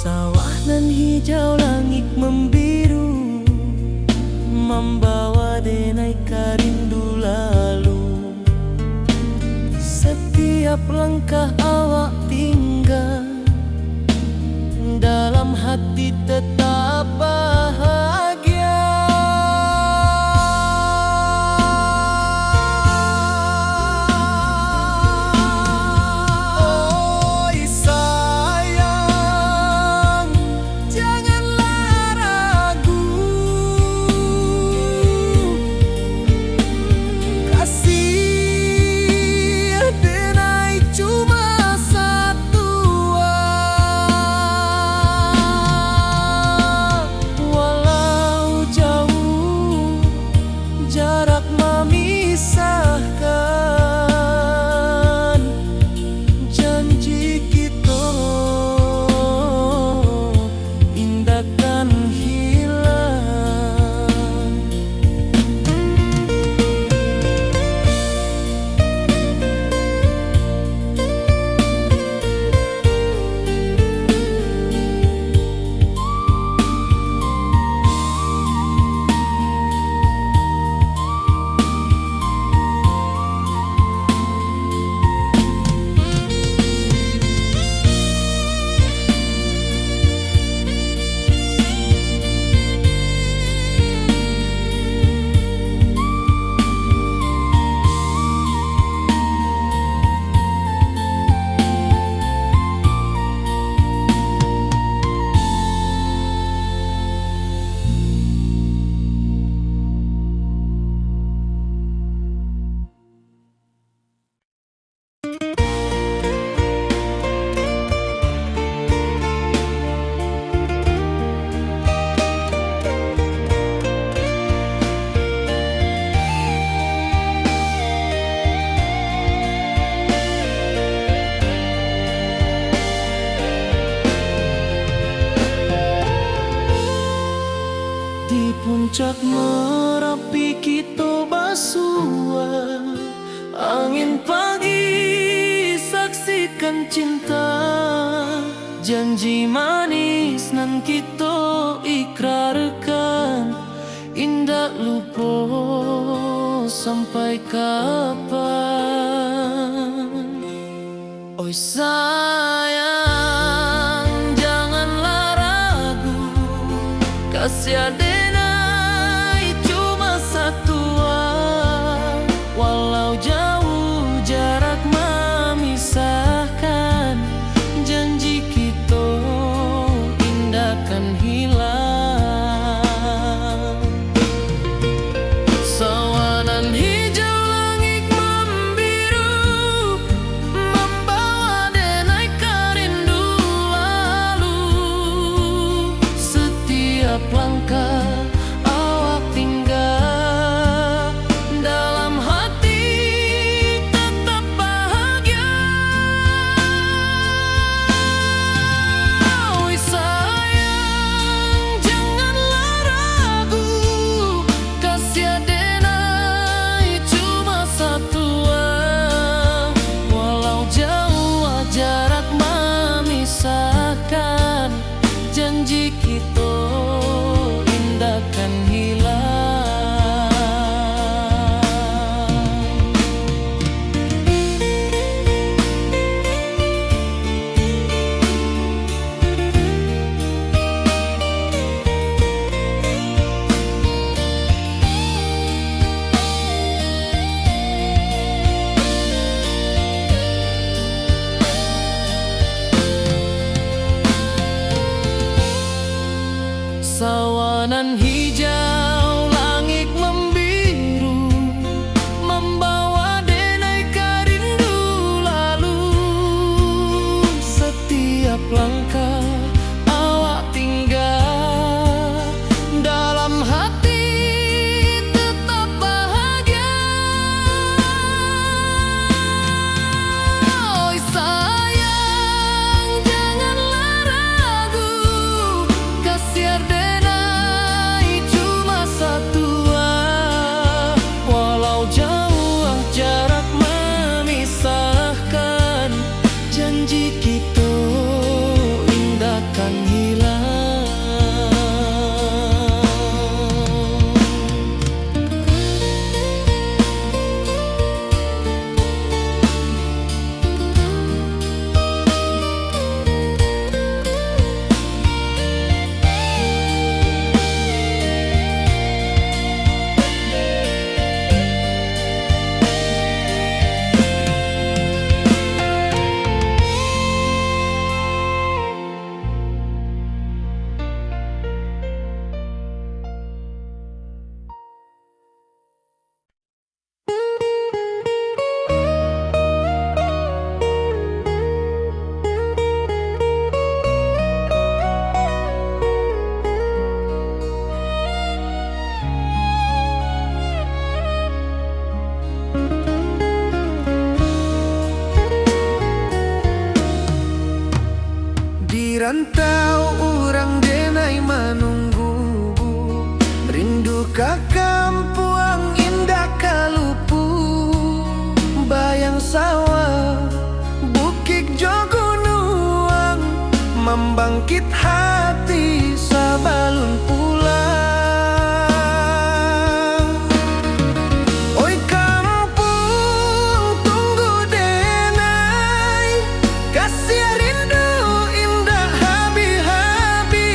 Sawah nan hijau, langit membiru, membawa denai karindu lalu. Setiap langkah awak tinggal, dalam hati tetap bahagia. Oh puncak Merapi kita basua, angin pagi saksikan cinta, janji manis nan kita ikrarkan, indah lupa sampai kapan. Oi sayang, janganlah ragu, kasih adenai cuma satu, walau jauh jarak memisahkan, janji kita indah kan hilang. Sawanan hijau langit membiru, membawa denai kerindu lalu. Setiap langkah awak tinggal, dalam hati tetap bahagia. Oi sayang, janganlah ragu, kasih adenai cuma satu, walau jauh jarak memisahkan, janji kita indah kan hilang. Sawanan hijau langit membiru, membawa denai kerindu lalu. Setiap langkah awak tinggal, dalam hati tetap bahagia. Oi sayang, janganlah ragu, kasih adenai cuma satu, walau jauh jarak memisahkan, janji kita indah kan hilang. Di rantau orang denai menunggu, rindu ka kampung indah kalupu, bayang sawah bukit jogunuang, membangkit hati sabalun pulang. Oi kampung tunggu denai, kasih rindu indah habi-habi,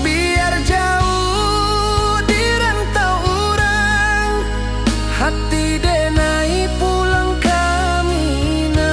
biar jauh di rantau orang, hati denai pulang ke Minang.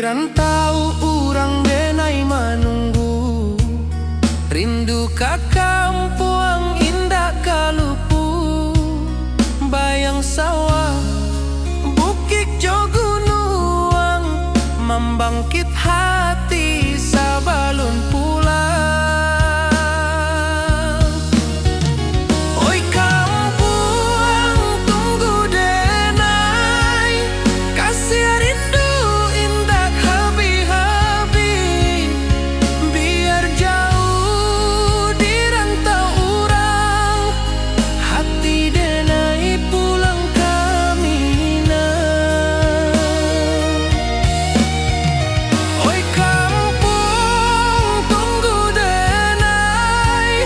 rantau urang denai manunggu, rindu ka kampung indah kalupu, bayang sawah bukit jo gunung, membangkit hati sabalun pulang. Oi kampung tunggu denai, kasih rindu indah habi-habi, biar jauh di rantau urang, hati denai pulang kamina. Oi kampung tunggu denai,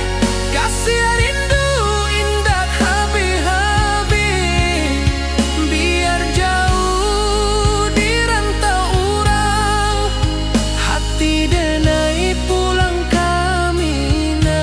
kasih rindu indah habi-habi, biar jauh di rantau urang, hati denai pulang kamina.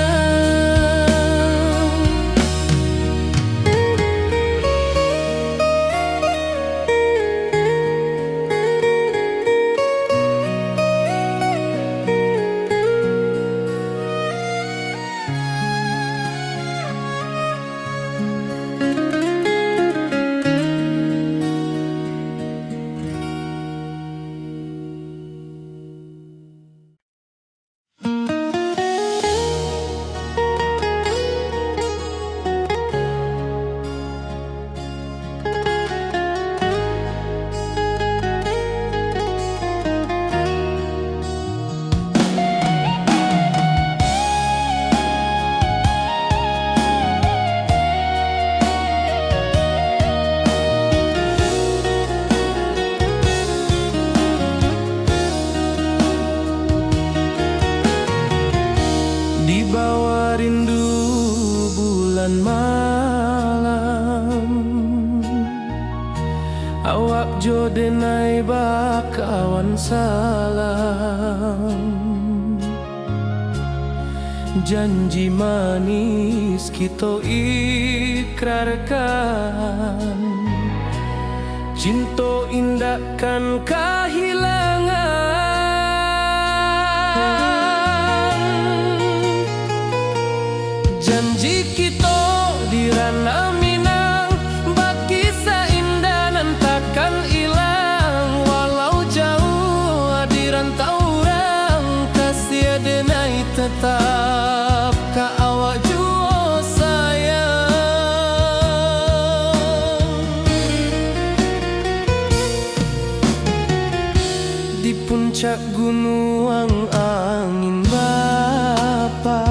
Di bawah rindu bulan malam, awak jo denai bakawan salam. Janji manis kita ikrarkan, cinta indahkan kehilangan. Janji kita di ranah Minang, bakisah indah nan takkan hilang. Walau jauh di rantau urang, kasih denai tetap ka awak jua sayang. Di puncak gunung angin bapai,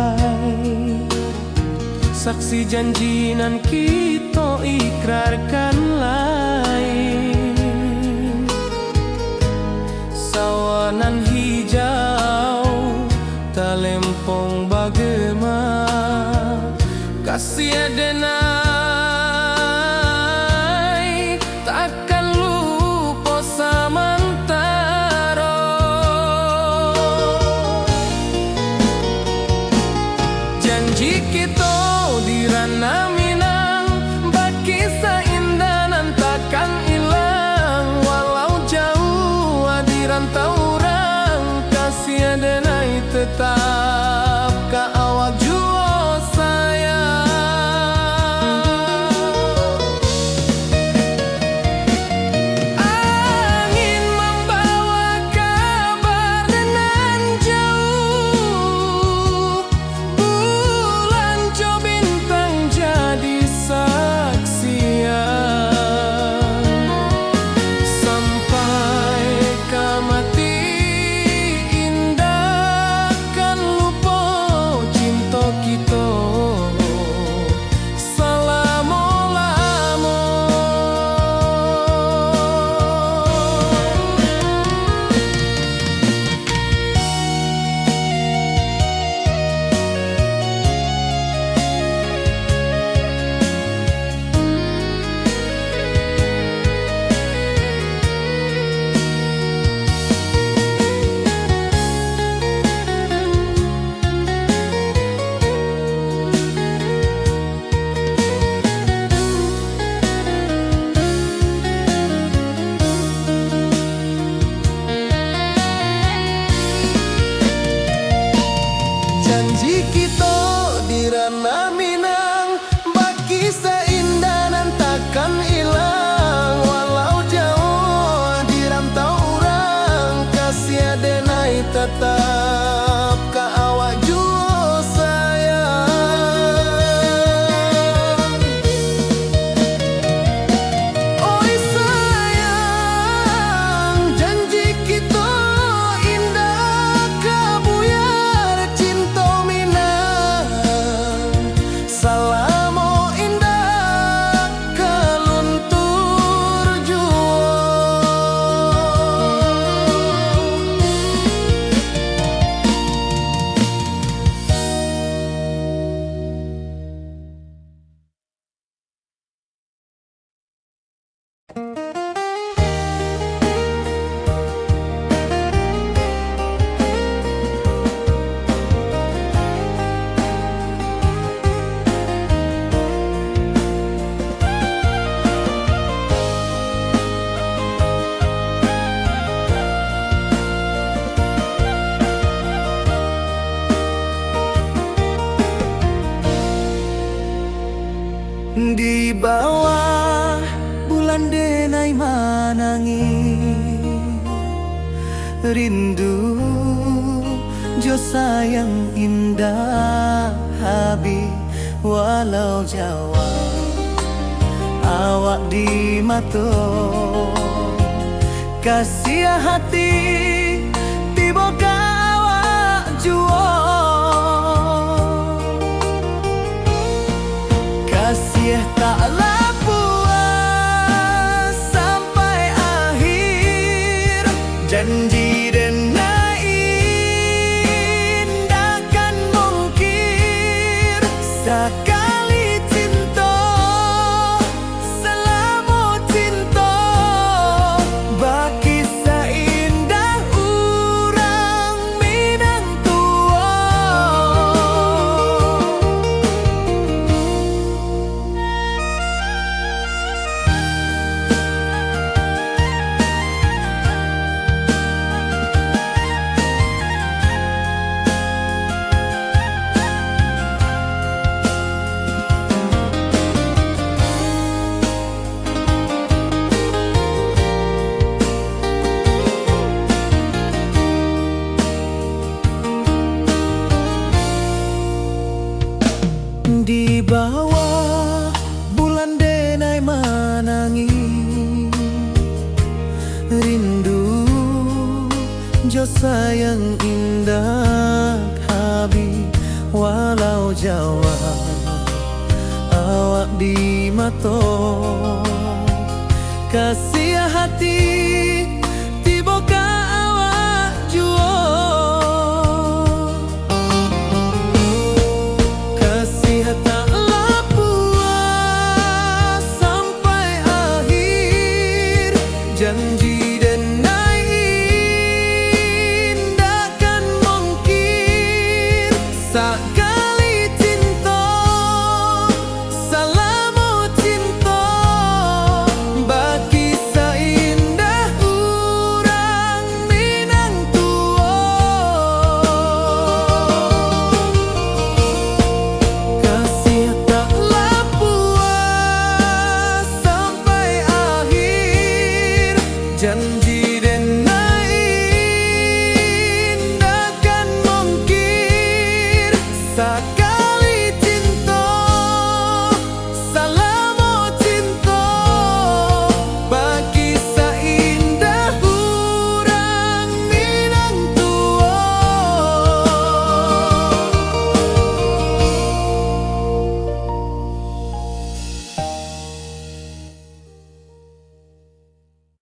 saksi janji nan kita ikrarkan lain. Sawanan hijau talempong bagema, kasih denai takkan lupa samantara. Janji kita di ranah Minang, bakisah indah nan takkan hilang. Walau jauh di rantau urang, kasih denai tetap ka awak jua sayang. Di bawah bulan denai manangi, rindu jo sayang indah habi walau Jawa awak di mato kasih hati tiba awak juo kasih taklah puas sampai akhir janji dan indahkan mungkir sekali cinta selama cinta baki seindah urang Minang tua. Di bawah bulan denai manangi, rindu jo sayang indah habi walau Jawa awak di mato kasih hati